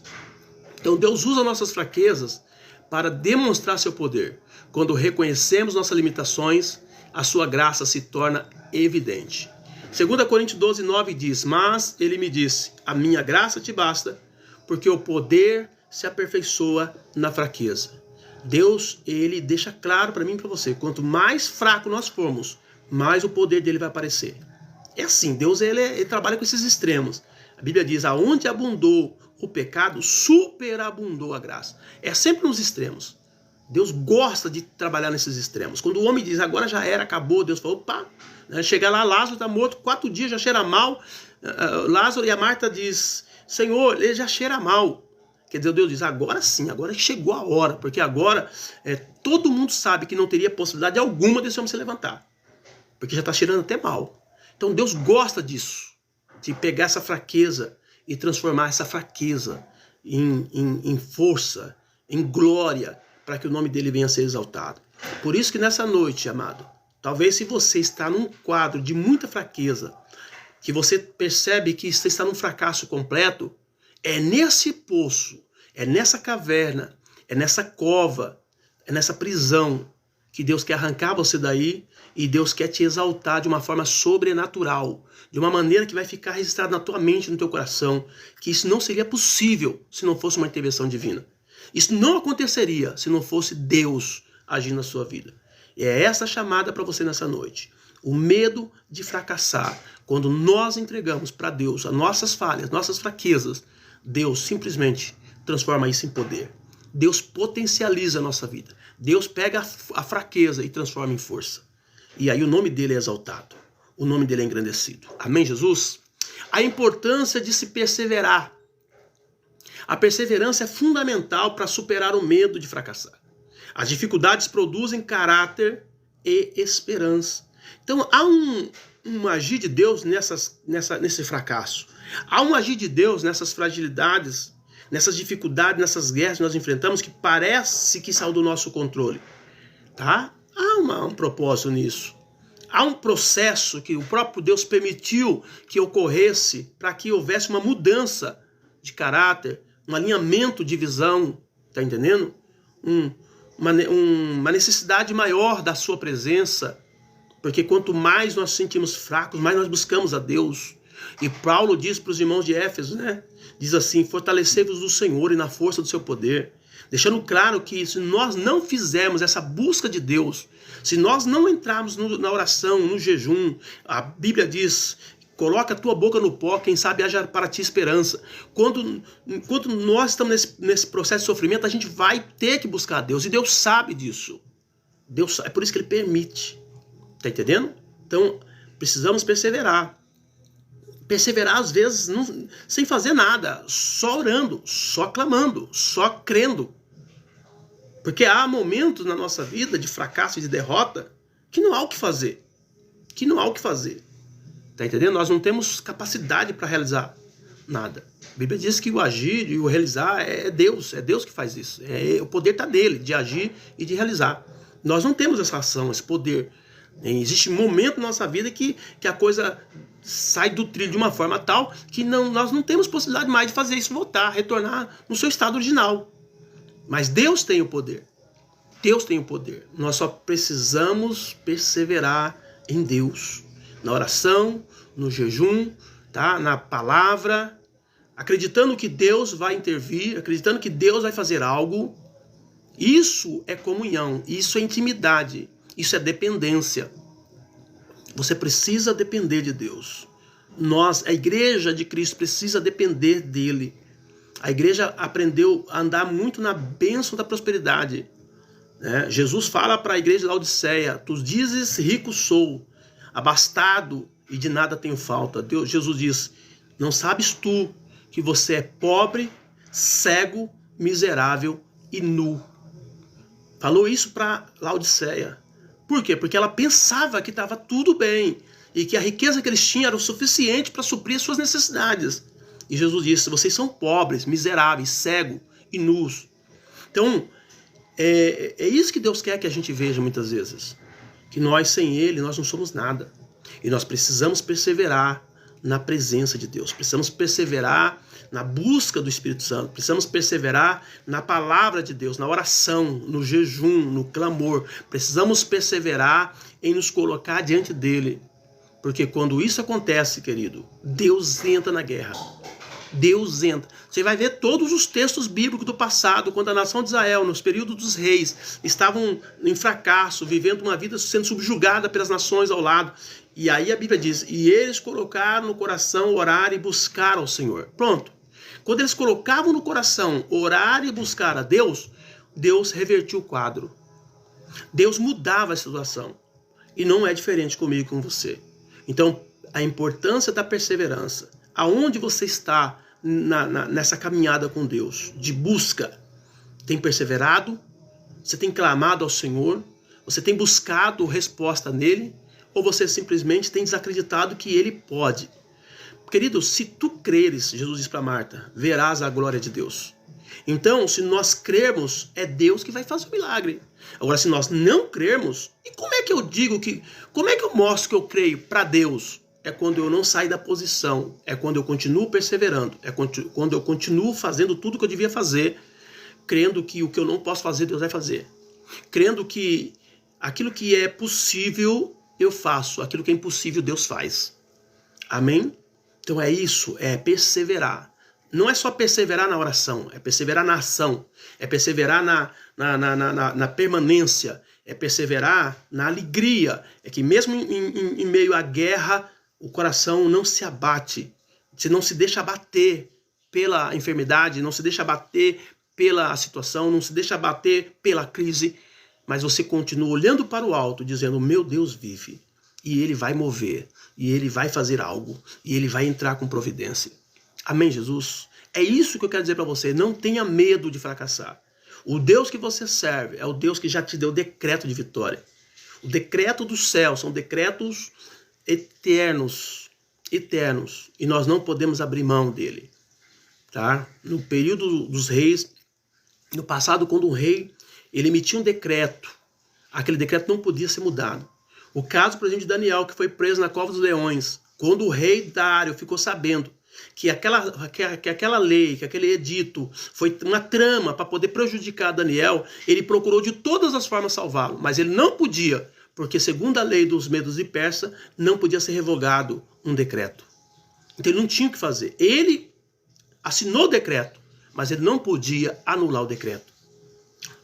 Então Deus usa nossas fraquezas para demonstrar seu poder. Quando reconhecemos nossas limitações, a sua graça se torna evidente. 2 Coríntios 12, 9 diz, mas ele me disse, a minha graça te basta, porque o poder se aperfeiçoa na fraqueza. Deus, ele deixa claro para mim e para você, quanto mais fraco nós formos, mais o poder dele vai aparecer. É assim, Deus ele trabalha com esses extremos. A Bíblia diz, aonde abundou o pecado, superabundou a graça. É sempre nos extremos. Deus gosta de trabalhar nesses extremos. Quando o homem diz, agora já era, acabou, Deus falou, opa, chega lá, Lázaro está morto, 4 dias, já cheira mal. Lázaro e a Marta diz, Senhor, ele já cheira mal. Quer dizer, Deus diz, agora sim, agora chegou a hora, porque agora todo mundo sabe que não teria possibilidade alguma desse homem se levantar. Porque já está cheirando até mal. Então Deus gosta disso, de pegar essa fraqueza e transformar essa fraqueza em força, em glória, para que o nome dele venha a ser exaltado. Por isso que nessa noite, amado, talvez se você está num quadro de muita fraqueza, que você percebe que você está num fracasso completo, é nesse poço, é nessa caverna, É nessa cova, é nessa prisão que Deus quer arrancar você daí e Deus quer te exaltar de uma forma sobrenatural, de uma maneira que vai ficar registrado na tua mente, no teu coração, que isso não seria possível se não fosse uma intervenção divina. Isso não aconteceria se não fosse Deus agindo na sua vida. E é essa chamada para você nessa noite. O medo de fracassar. Quando nós entregamos para Deus as nossas falhas, nossas fraquezas, Deus simplesmente transforma isso em poder. Deus potencializa a nossa vida. Deus pega a fraqueza e transforma em força. E aí o nome dele é exaltado. O nome dele é engrandecido. Amém, Jesus? A importância de se perseverar. A perseverança é fundamental para superar o medo de fracassar. As dificuldades produzem caráter e esperança. Então há um agir de Deus nesse fracasso. Há um agir de Deus nessas fragilidades, nessas dificuldades, nessas guerras que nós enfrentamos que parece que saiu do nosso controle. Tá? Há um propósito nisso. Há um processo que o próprio Deus permitiu que ocorresse para que houvesse uma mudança de caráter, um alinhamento de visão, tá entendendo? Uma necessidade maior da sua presença, porque quanto mais nós sentimos fracos, mais nós buscamos a Deus. E Paulo diz para os irmãos de Éfeso, né? Diz assim, fortalecei-vos do Senhor e na força do seu poder. Deixando claro que se nós não fizermos essa busca de Deus, se nós não entrarmos na oração, no jejum, a Bíblia diz, coloca a tua boca no pó, quem sabe haja para ti esperança. Enquanto nós estamos nesse processo de sofrimento, a gente vai ter que buscar a Deus. E Deus sabe disso. É por isso que ele permite. Tá entendendo? Então, precisamos perseverar. Perseverar, às vezes, sem fazer nada. Só orando, só clamando, só crendo. Porque há momentos na nossa vida de fracasso e de derrota que não há o que fazer. Que não há o que fazer. Tá entendendo? Nós não temos capacidade para realizar nada. A Bíblia diz que o agir e o realizar é Deus. É Deus que faz isso. O poder está nele, de agir e de realizar. Nós não temos essa ação, esse poder. Existe um momento na nossa vida que a coisa sai do trilho de uma forma tal que nós não temos possibilidade mais de fazer isso voltar, retornar no seu estado original. Mas Deus tem o poder. Deus tem o poder. Nós só precisamos perseverar em Deus. Na oração, no jejum, tá? Na palavra, acreditando que Deus vai intervir, acreditando que Deus vai fazer algo. Isso é comunhão, isso é intimidade, isso é dependência. Você precisa depender de Deus. A igreja de Cristo precisa depender dele. A igreja aprendeu a andar muito na bênção da prosperidade. Né? Jesus fala para a igreja de Laodiceia, tu dizes rico sou, abastado e de nada tenho falta. Jesus diz, não sabes tu que você é pobre, cego, miserável e nu. Falou isso para Laodiceia. Por quê? Porque ela pensava que estava tudo bem e que a riqueza que eles tinham era o suficiente para suprir as suas necessidades. E Jesus disse, vocês são pobres, miseráveis, cegos e nus. Então, é isso que Deus quer que a gente veja muitas vezes. Que nós, sem Ele, nós não somos nada. E nós precisamos perseverar na presença de Deus. Precisamos perseverar na busca do Espírito Santo. Precisamos perseverar na palavra de Deus, na oração, no jejum, no clamor. Precisamos perseverar em nos colocar diante dele. Porque quando isso acontece, querido, Deus entra na guerra. Deus entra. Você vai ver todos os textos bíblicos do passado, quando a nação de Israel, nos períodos dos reis, estavam em fracasso, vivendo uma vida sendo subjugada pelas nações ao lado. E aí a Bíblia diz, e eles colocaram no coração orar e buscar ao Senhor. Pronto. Quando eles colocavam no coração orar e buscar a Deus, Deus revertiu o quadro. Deus mudava a situação. E não é diferente comigo e com você. Então, a importância da perseverança. Aonde você está nessa caminhada com Deus, de busca? Tem perseverado? Você tem clamado ao Senhor? Você tem buscado resposta nele? Ou você simplesmente tem desacreditado que ele pode? Querido, se tu creres, Jesus diz para Marta, verás a glória de Deus. Então, se nós crermos, é Deus que vai fazer o milagre. Agora, se nós não crermos, e como é que eu digo como é que eu mostro que eu creio para Deus? É quando eu não saio da posição, é quando eu continuo perseverando, é quando eu continuo fazendo tudo que eu devia fazer, crendo que o que eu não posso fazer, Deus vai fazer. Crendo que aquilo que é possível, eu faço. Aquilo que é impossível, Deus faz. Amém? Então é isso, é perseverar. Não é só perseverar na oração, é perseverar na ação, é perseverar na permanência, é perseverar na alegria. É que mesmo em meio à guerra, o coração não se abate, você não se deixa abater pela enfermidade, não se deixa abater pela situação, não se deixa abater pela crise, mas você continua olhando para o alto, dizendo, meu Deus vive, e Ele vai mover, e Ele vai fazer algo, e Ele vai entrar com providência. Amém, Jesus? É isso que eu quero dizer para você. Não tenha medo de fracassar. O Deus que você serve é o Deus que já te deu o decreto de vitória. O decreto do céu são decretos eternos. Eternos. E nós não podemos abrir mão dele. Tá? No período dos reis, no passado, quando um rei ele emitia um decreto, aquele decreto não podia ser mudado. O caso, por exemplo, de Daniel, que foi preso na cova dos leões, quando o rei Dário ficou sabendo que aquela lei, que aquele edito foi uma trama para poder prejudicar Daniel, ele procurou de todas as formas salvá-lo, mas ele não podia, porque segundo a lei dos Medos e Persas, não podia ser revogado um decreto. Então ele não tinha o que fazer. Ele assinou o decreto, mas ele não podia anular o decreto.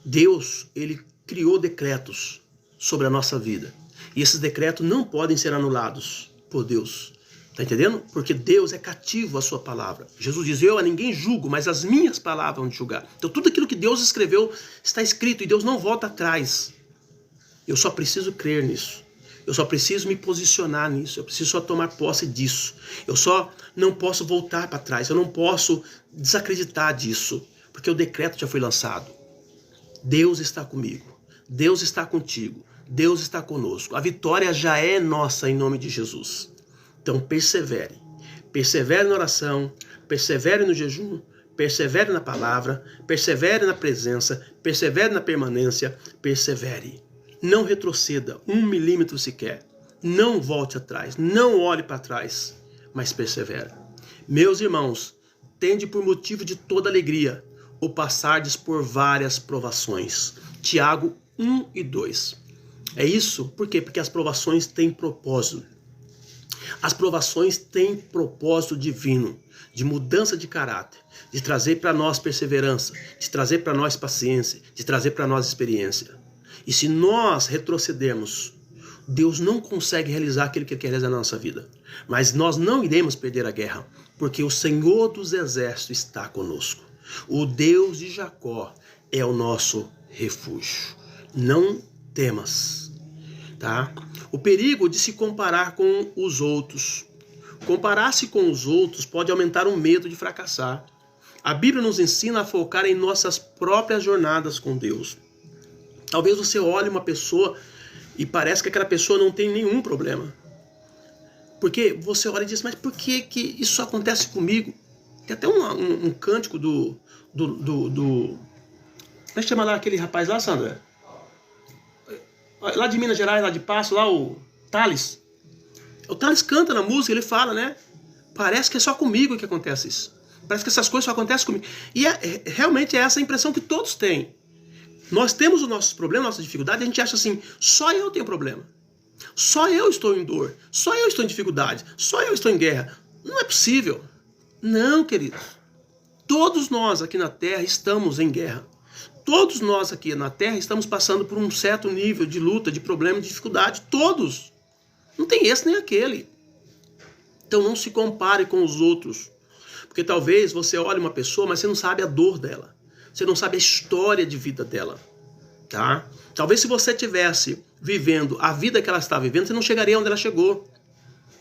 Deus, ele criou decretos sobre a nossa vida. E esses decretos não podem ser anulados por Deus. Está entendendo? Porque Deus é cativo à sua palavra. Jesus diz, eu a ninguém julgo, mas as minhas palavras vão julgar. Então tudo aquilo que Deus escreveu está escrito e Deus não volta atrás. Eu só preciso crer nisso. Eu só preciso me posicionar nisso. Eu preciso só tomar posse disso. Eu só não posso voltar para trás. Eu não posso desacreditar disso. Porque o decreto já foi lançado. Deus está comigo. Deus está contigo. Deus está conosco. A vitória já é nossa em nome de Jesus. Então persevere. Persevere na oração. Persevere no jejum. Persevere na palavra. Persevere na presença. Persevere na permanência. Persevere. Não retroceda 1 milímetro sequer. Não volte atrás. Não olhe para trás. Mas persevere. Meus irmãos, tende por motivo de toda alegria o passardes por várias provações. Tiago 1 e 2. É isso? Por quê? Porque as provações têm propósito. As provações têm propósito divino, de mudança de caráter, de trazer para nós perseverança, de trazer para nós paciência, de trazer para nós experiência. E se nós retrocedermos, Deus não consegue realizar aquilo que Ele quer realizar na nossa vida. Mas nós não iremos perder a guerra, porque o Senhor dos Exércitos está conosco. O Deus de Jacó é o nosso refúgio. Não temas. Tá? O perigo de se comparar com os outros. Comparar-se com os outros pode aumentar o medo de fracassar. A Bíblia nos ensina a focar em nossas próprias jornadas com Deus. Talvez você olhe uma pessoa e parece que aquela pessoa não tem nenhum problema. Porque você olha e diz, mas por que isso acontece comigo? Tem até um cântico como é que chama lá aquele rapaz lá, Sandra? Lá de Minas Gerais, lá de Passo, lá o Thales. O Thales canta na música, ele fala, né? Parece que é só comigo que acontece isso. Parece que essas coisas só acontecem comigo. E realmente é essa a impressão que todos têm. Nós temos os nossos problemas, nossas dificuldades, e a gente acha assim, só eu tenho problema. Só eu estou em dor. Só eu estou em dificuldade. Só eu estou em guerra. Não é possível. Não, queridos. Todos nós aqui na Terra estamos em guerra. Todos nós aqui na Terra estamos passando por um certo nível de luta, de problema, de dificuldade. Todos. Não tem esse nem aquele. Então não se compare com os outros. Porque talvez você olhe uma pessoa, mas você não sabe a dor dela. Você não sabe a história de vida dela. Tá? Talvez se você estivesse vivendo a vida que ela está vivendo, você não chegaria onde ela chegou.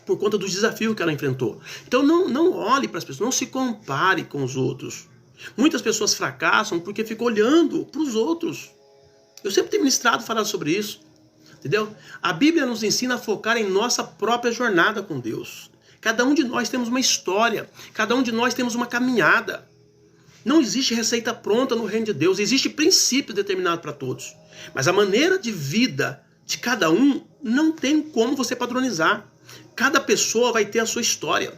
Por conta dos desafios que ela enfrentou. Então não olhe para as pessoas, não se compare com os outros. Muitas pessoas fracassam porque ficam olhando para os outros. Eu sempre tenho ministrado falando sobre isso. Entendeu? A Bíblia nos ensina a focar em nossa própria jornada com Deus. Cada um de nós temos uma história. Cada um de nós temos uma caminhada. Não existe receita pronta no reino de Deus. Existe princípio determinado para todos. Mas a maneira de vida de cada um não tem como você padronizar. Cada pessoa vai ter a sua história.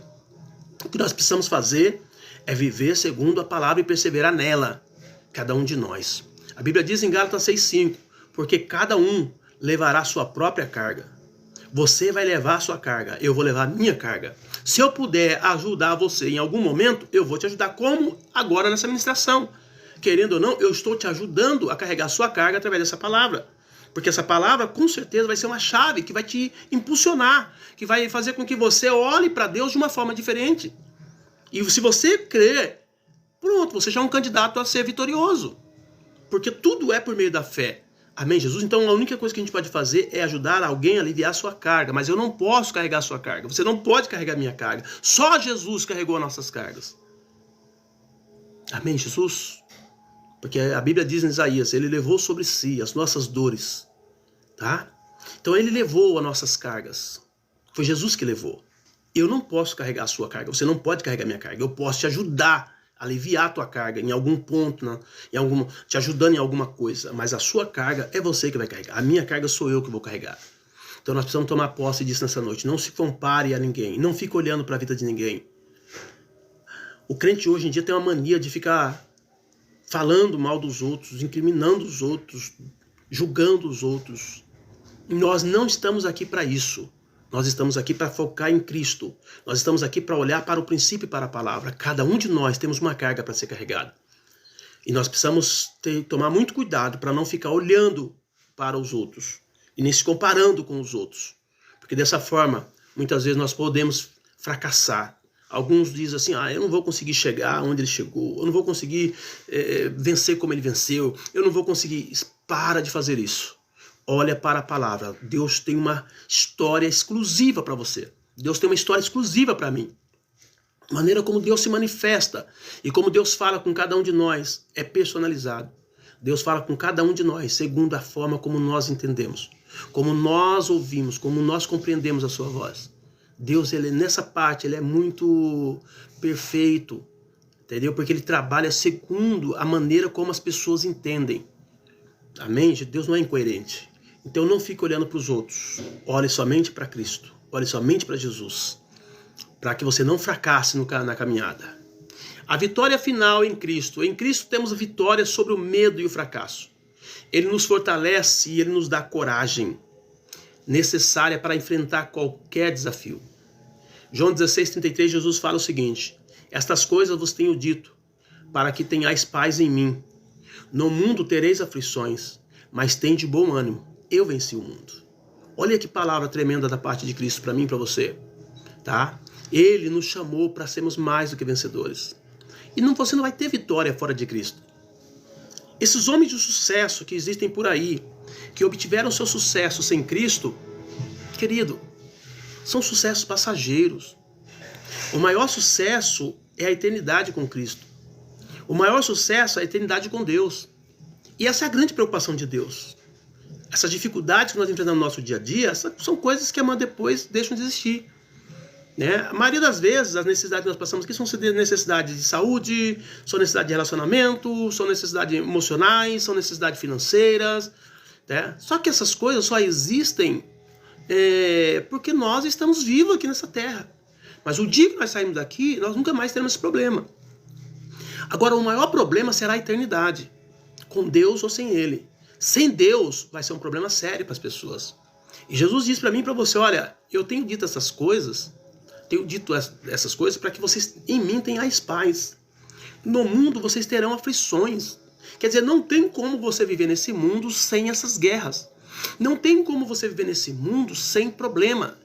O que nós precisamos fazer é viver segundo a palavra e perseverar nela. Cada um de nós. A Bíblia diz em Gálatas 6,5, porque cada um levará a sua própria carga. Você vai levar a sua carga, eu vou levar a minha carga. Se eu puder ajudar você em algum momento, eu vou te ajudar, como agora nessa ministração. Querendo ou não, eu estou te ajudando a carregar a sua carga através dessa palavra. Porque essa palavra, com certeza, vai ser uma chave que vai te impulsionar, que vai fazer com que você olhe para Deus de uma forma diferente. E se você crer, pronto, você já é um candidato a ser vitorioso. Porque tudo é por meio da fé. Amém, Jesus? Então a única coisa que a gente pode fazer é ajudar alguém a aliviar a sua carga. Mas eu não posso carregar a sua carga. Você não pode carregar a minha carga. Só Jesus carregou as nossas cargas. Amém, Jesus? Porque a Bíblia diz em Isaías, ele levou sobre si as nossas dores. Tá? Então ele levou as nossas cargas. Foi Jesus que levou. Eu não posso carregar a sua carga. Você não pode carregar a minha carga. Eu posso te ajudar a aliviar a tua carga em algum ponto, né? Te ajudando em alguma coisa. Mas a sua carga é você que vai carregar. A minha carga sou eu que vou carregar. Então nós precisamos tomar posse disso nessa noite. Não se compare a ninguém. Não fique olhando para a vida de ninguém. O crente hoje em dia tem uma mania de ficar falando mal dos outros, incriminando os outros, julgando os outros. Nós não estamos aqui para isso. Nós estamos aqui para focar em Cristo. Nós estamos aqui para olhar para o princípio e para a palavra. Cada um de nós temos uma carga para ser carregada. E nós precisamos tomar muito cuidado para não ficar olhando para os outros e nem se comparando com os outros. Porque dessa forma, muitas vezes nós podemos fracassar. Alguns dizem assim, eu não vou conseguir chegar onde ele chegou, eu não vou conseguir vencer como ele venceu, eu não vou conseguir. Para de fazer isso. Olha para a palavra. Deus tem uma história exclusiva para você. Deus tem uma história exclusiva para mim. A maneira como Deus se manifesta e como Deus fala com cada um de nós é personalizado. Deus fala com cada um de nós segundo a forma como nós entendemos, como nós ouvimos, como nós compreendemos a sua voz. Deus, nessa parte, ele é muito perfeito, entendeu? Porque ele trabalha segundo a maneira como as pessoas entendem. Amém? Deus não é incoerente. Então não fique olhando para os outros. Olhe somente para Cristo. Olhe somente para Jesus. Para que você não fracasse na caminhada. A vitória final em Cristo. Em Cristo temos a vitória sobre o medo e o fracasso. Ele nos fortalece e ele nos dá coragem necessária para enfrentar qualquer desafio. João 16,33, Jesus fala o seguinte: estas coisas vos tenho dito, para que tenhais paz em mim. No mundo tereis aflições, mas tende bom ânimo. Eu venci o mundo. Olha que palavra tremenda da parte de Cristo para mim e para você. Tá? Ele nos chamou para sermos mais do que vencedores. E você não vai ter vitória fora de Cristo. Esses homens de sucesso que existem por aí, que obtiveram seu sucesso sem Cristo, querido, são sucessos passageiros. O maior sucesso é a eternidade com Cristo. O maior sucesso é a eternidade com Deus. E essa é a grande preocupação de Deus. Essas dificuldades que nós enfrentamos no nosso dia a dia são coisas que amanhã depois deixam de existir. Né? A maioria das vezes, as necessidades que nós passamos aqui são necessidades de saúde, são necessidades de relacionamento, são necessidades emocionais, são necessidades financeiras. Né? Só que essas coisas só existem porque nós estamos vivos aqui nessa terra. Mas o dia que nós saímos daqui, nós nunca mais teremos esse problema. Agora, o maior problema será a eternidade, com Deus ou sem Ele. Sem Deus vai ser um problema sério para as pessoas. E Jesus disse para mim e para você, olha, eu tenho dito essas coisas para que vocês em mim tenhais paz. No mundo vocês terão aflições. Quer dizer, não tem como você viver nesse mundo sem essas guerras. Não tem como você viver nesse mundo sem problema.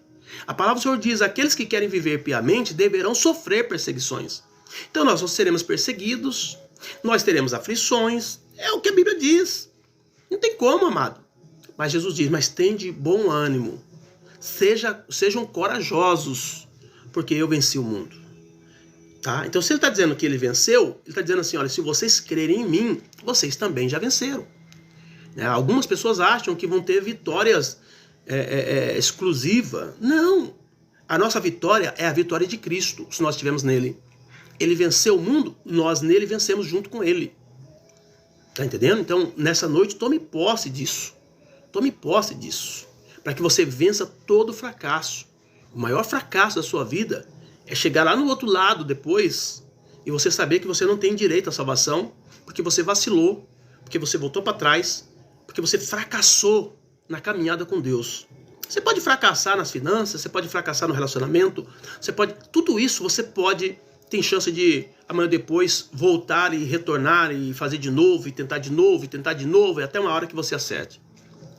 A palavra do Senhor diz, aqueles que querem viver piamente deverão sofrer perseguições. Então nós seremos perseguidos, nós teremos aflições, é o que a Bíblia diz. Não tem como, amado. Mas Jesus diz, mas tende bom ânimo. Sejam corajosos, porque eu venci o mundo. Tá? Então se ele está dizendo que ele venceu, ele está dizendo assim, olha, se vocês crerem em mim, vocês também já venceram. Algumas pessoas acham que vão ter vitórias exclusivas. Não. A nossa vitória é a vitória de Cristo, se nós estivermos nele. Ele venceu o mundo, nós nele vencemos junto com ele. Tá entendendo? Então, nessa noite, tome posse disso. Tome posse disso. Para que você vença todo fracasso. O maior fracasso da sua vida é chegar lá no outro lado depois, e você saber que você não tem direito à salvação, porque você vacilou, porque você voltou para trás, porque você fracassou na caminhada com Deus. Você pode fracassar nas finanças, você pode fracassar no relacionamento, tudo isso você tem chance de amanhã depois voltar e retornar e fazer de novo, e tentar de novo, e tentar de novo, e até uma hora que você acerte.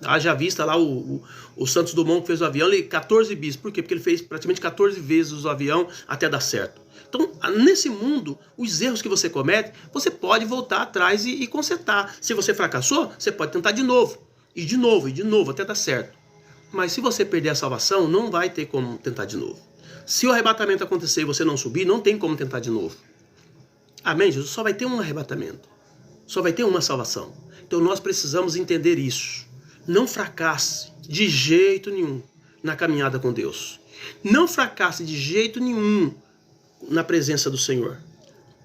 Haja vista lá o Santos Dumont que fez o avião, ele 14 bis. Por quê? Porque ele fez praticamente 14 vezes o avião até dar certo. Então, nesse mundo, os erros que você comete, você pode voltar atrás e consertar. Se você fracassou, você pode tentar de novo. E de novo, e de novo, até dar certo. Mas se você perder a salvação, não vai ter como tentar de novo. Se o arrebatamento acontecer e você não subir, não tem como tentar de novo. Amém, Jesus? Só vai ter um arrebatamento. Só vai ter uma salvação. Então nós precisamos entender isso. Não fracasse de jeito nenhum na caminhada com Deus. Não fracasse de jeito nenhum na presença do Senhor.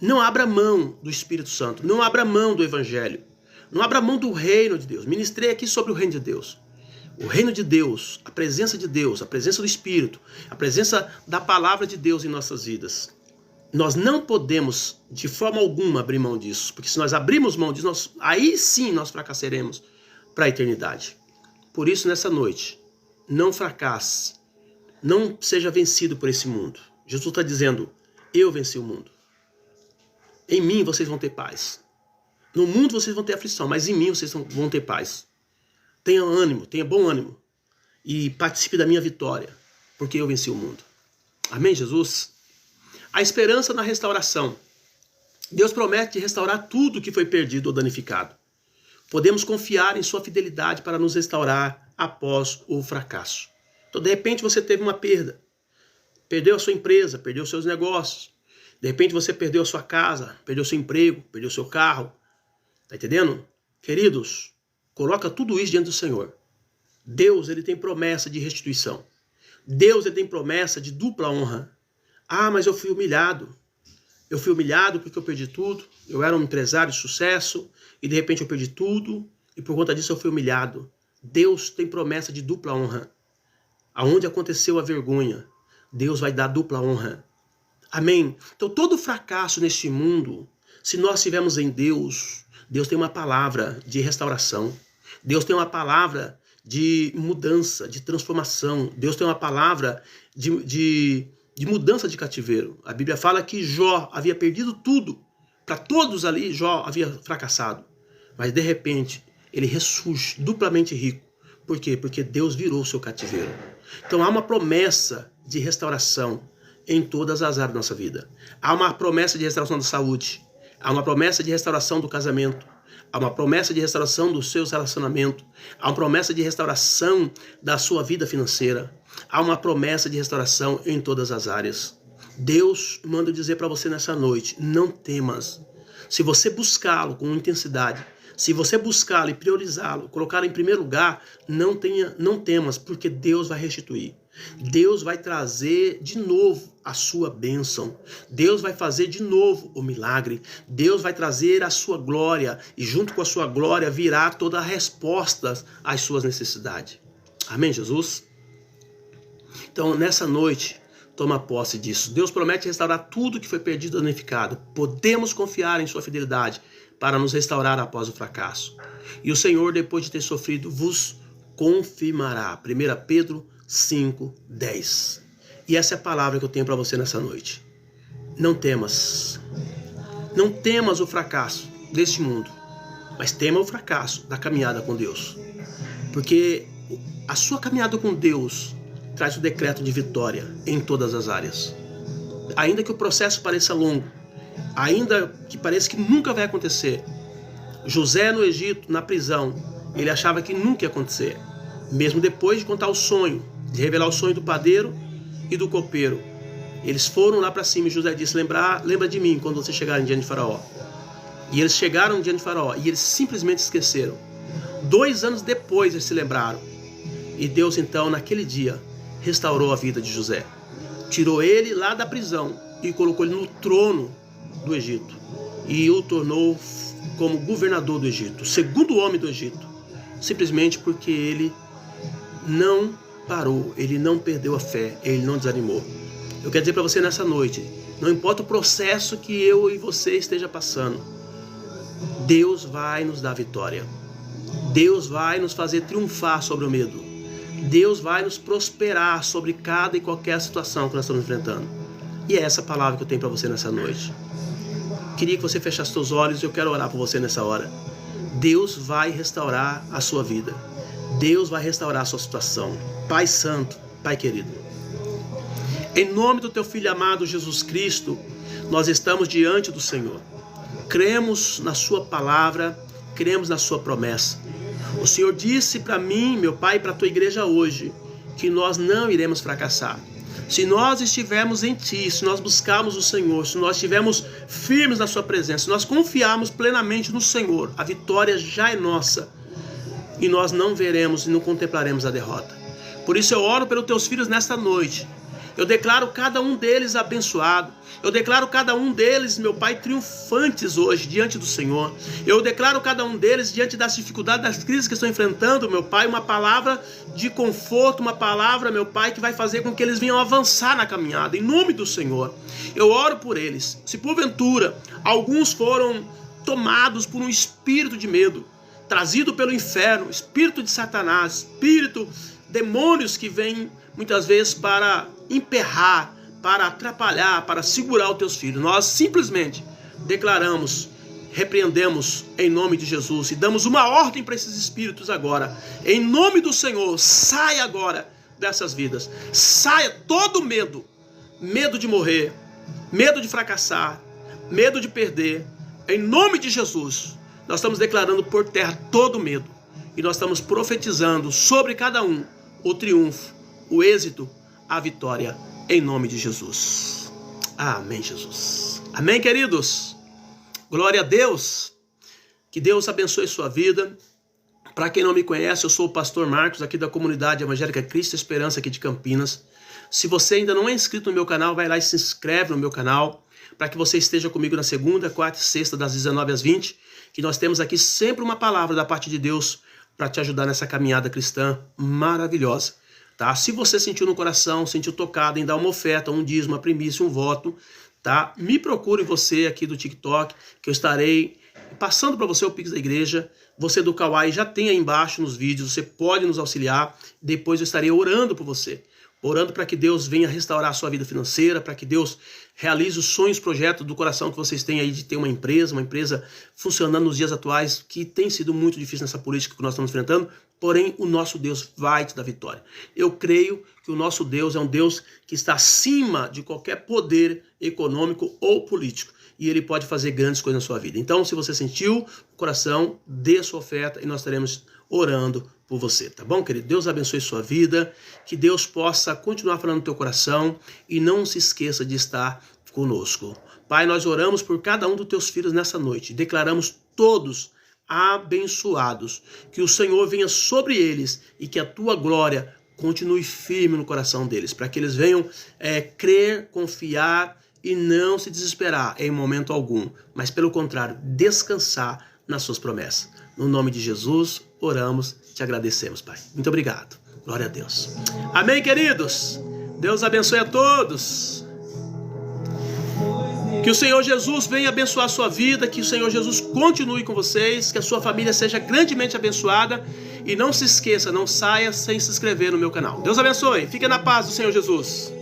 Não abra mão do Espírito Santo. Não abra mão do Evangelho. Não abra mão do reino de Deus. Ministrei aqui sobre o reino de Deus. O reino de Deus, a presença de Deus, a presença do Espírito, a presença da palavra de Deus em nossas vidas. Nós não podemos, de forma alguma, abrir mão disso. Porque se nós abrirmos mão disso, aí sim nós fracassaremos para a eternidade. Por isso, nessa noite, não fracasse. Não seja vencido por esse mundo. Jesus está dizendo, eu venci o mundo. Em mim vocês vão ter paz. No mundo vocês vão ter aflição, mas em mim vocês vão ter paz. Tenha ânimo, tenha bom ânimo. E participe da minha vitória, porque eu venci o mundo. Amém, Jesus? A esperança na restauração. Deus promete restaurar tudo que foi perdido ou danificado. Podemos confiar em sua fidelidade para nos restaurar após o fracasso. Então, de repente, você teve uma perda. Perdeu a sua empresa, perdeu seus negócios. De repente, você perdeu a sua casa, perdeu seu emprego, perdeu seu carro. Tá entendendo? Queridos, coloca tudo isso diante do Senhor. Deus, ele tem promessa de restituição. Deus, ele tem promessa de dupla honra. Ah, mas eu fui humilhado. Eu fui humilhado porque eu perdi tudo. Eu era um empresário de sucesso e de repente eu perdi tudo. E por conta disso eu fui humilhado. Deus tem promessa de dupla honra. Aonde aconteceu a vergonha, Deus vai dar dupla honra. Amém? Então todo fracasso neste mundo, se nós estivermos em Deus, Deus tem uma palavra de restauração. Deus tem uma palavra de mudança, de transformação. Deus tem uma palavra de mudança de cativeiro. A Bíblia fala que Jó havia perdido tudo. Para todos ali, Jó havia fracassado. Mas de repente, ele ressurge duplamente rico. Por quê? Porque Deus virou o seu cativeiro. Então há uma promessa de restauração em todas as áreas da nossa vida. Há uma promessa de restauração da saúde. Há uma promessa de restauração do casamento. Há uma promessa de restauração dos seus relacionamentos. Há uma promessa de restauração da sua vida financeira. Há uma promessa de restauração em todas as áreas. Deus manda dizer para você nessa noite, não temas. Se você buscá-lo com intensidade, se você buscá-lo e priorizá-lo, colocá-lo em primeiro lugar, não temas, porque Deus vai restituir. Deus vai trazer de novo a sua bênção. Deus vai fazer de novo o milagre. Deus vai trazer a sua glória. E junto com a sua glória virá toda a resposta às suas necessidades. Amém, Jesus? Então, nessa noite, toma posse disso. Deus promete restaurar tudo que foi perdido ou danificado. Podemos confiar em sua fidelidade para nos restaurar após o fracasso. E o Senhor, depois de ter sofrido, vos confirmará. 1 Pedro 5:10. E essa é a palavra que eu tenho para você nessa noite. Não temas. Não temas o fracasso deste mundo, mas tema o fracasso da caminhada com Deus. Porque a sua caminhada com Deus traz o decreto de vitória em todas as áreas. Ainda que o processo pareça longo, ainda que pareça que nunca vai acontecer. José no Egito, na prisão, ele achava que nunca ia acontecer. Mesmo depois de contar o sonho, de revelar o sonho do padeiro e do copeiro. Eles foram lá para cima e José disse, lembra de mim quando você chegar diante de Faraó. E eles chegaram diante de Faraó e eles simplesmente esqueceram. 2 anos depois eles se lembraram. E Deus então, naquele dia, restaurou a vida de José. Tirou ele lá da prisão e colocou ele no trono do Egito. E o tornou como governador do Egito, o segundo homem do Egito. Simplesmente porque ele não parou, ele não perdeu a fé, ele não desanimou. Eu quero dizer para você nessa noite, não importa o processo que eu e você esteja passando, Deus vai nos dar vitória. Deus vai nos fazer triunfar sobre o medo. Deus vai nos prosperar sobre cada e qualquer situação que nós estamos enfrentando. E é essa palavra que eu tenho para você nessa noite. Queria que você fechasse seus olhos e eu quero orar por você nessa hora. Deus vai restaurar a sua vida. Deus vai restaurar a sua situação. Pai Santo, Pai querido, em nome do teu Filho amado Jesus Cristo, nós estamos diante do Senhor. Cremos na sua palavra, cremos na sua promessa. O Senhor disse para mim, meu Pai, para a tua igreja hoje, que nós não iremos fracassar. Se nós estivermos em Ti, se nós buscarmos o Senhor, se nós estivermos firmes na Sua presença, se nós confiarmos plenamente no Senhor, a vitória já é nossa e nós não veremos e não contemplaremos a derrota. Por isso eu oro pelos Teus filhos nesta noite. Eu declaro cada um deles abençoado. Eu declaro cada um deles, meu Pai, triunfantes hoje diante do Senhor. Eu declaro cada um deles diante das dificuldades, das crises que estão enfrentando, meu Pai, uma palavra de conforto, uma palavra, meu Pai, que vai fazer com que eles venham avançar na caminhada, em nome do Senhor. Eu oro por eles. Se porventura alguns foram tomados por um espírito de medo, trazido pelo inferno, espírito de Satanás, demônios que vêm muitas vezes para emperrar, para atrapalhar, para segurar os teus filhos, nós simplesmente declaramos, repreendemos em nome de Jesus e damos uma ordem para esses espíritos agora, em nome do Senhor. Saia agora dessas vidas, saia todo medo, medo de morrer, medo de fracassar, medo de perder, em nome de Jesus. Nós estamos declarando por terra todo medo e nós estamos profetizando sobre cada um o triunfo, o êxito, a vitória, em nome de Jesus. Amém, Jesus. Amém, queridos. Glória a Deus. Que Deus abençoe sua vida. Para quem não me conhece, eu sou o pastor Marcos, aqui da comunidade evangélica Cristo Esperança, aqui de Campinas. Se você ainda não é inscrito no meu canal, vai lá e se inscreve no meu canal, para que você esteja comigo na segunda, quarta e sexta, das 19 às 20, que nós temos aqui sempre uma palavra da parte de Deus para te ajudar nessa caminhada cristã maravilhosa. Tá? Se você sentiu no coração, sentiu tocado em dar uma oferta, um dízimo, uma primícia, um voto, tá? Me procure você aqui do TikTok, que eu estarei passando para você o Pix da igreja. Você do Kawai já tem aí embaixo nos vídeos, você pode nos auxiliar. Depois eu estarei orando por você, orando para que Deus venha restaurar a sua vida financeira, para que Deus realize os sonhos, projetos do coração que vocês têm aí de ter uma empresa funcionando nos dias atuais, que tem sido muito difícil nessa política que nós estamos enfrentando. Porém, o nosso Deus vai te dar vitória. Eu creio que o nosso Deus é um Deus que está acima de qualquer poder econômico ou político. E Ele pode fazer grandes coisas na sua vida. Então, se você sentiu o coração, dê a sua oferta e nós estaremos orando por você, tá bom, querido? Deus abençoe sua vida, que Deus possa continuar falando no teu coração e não se esqueça de estar conosco. Pai, nós oramos por cada um dos teus filhos nessa noite. Declaramos todos abençoados, que o Senhor venha sobre eles e que a tua glória continue firme no coração deles, para que eles venham crer, confiar e não se desesperar em momento algum, mas pelo contrário, descansar nas suas promessas. No nome de Jesus, oramos, te agradecemos, Pai. Muito obrigado. Glória a Deus. Amém, queridos? Deus abençoe a todos. Que o Senhor Jesus venha abençoar a sua vida, que o Senhor Jesus continue com vocês, que a sua família seja grandemente abençoada. E não se esqueça, não saia sem se inscrever no meu canal. Deus abençoe. Fique na paz do Senhor Jesus.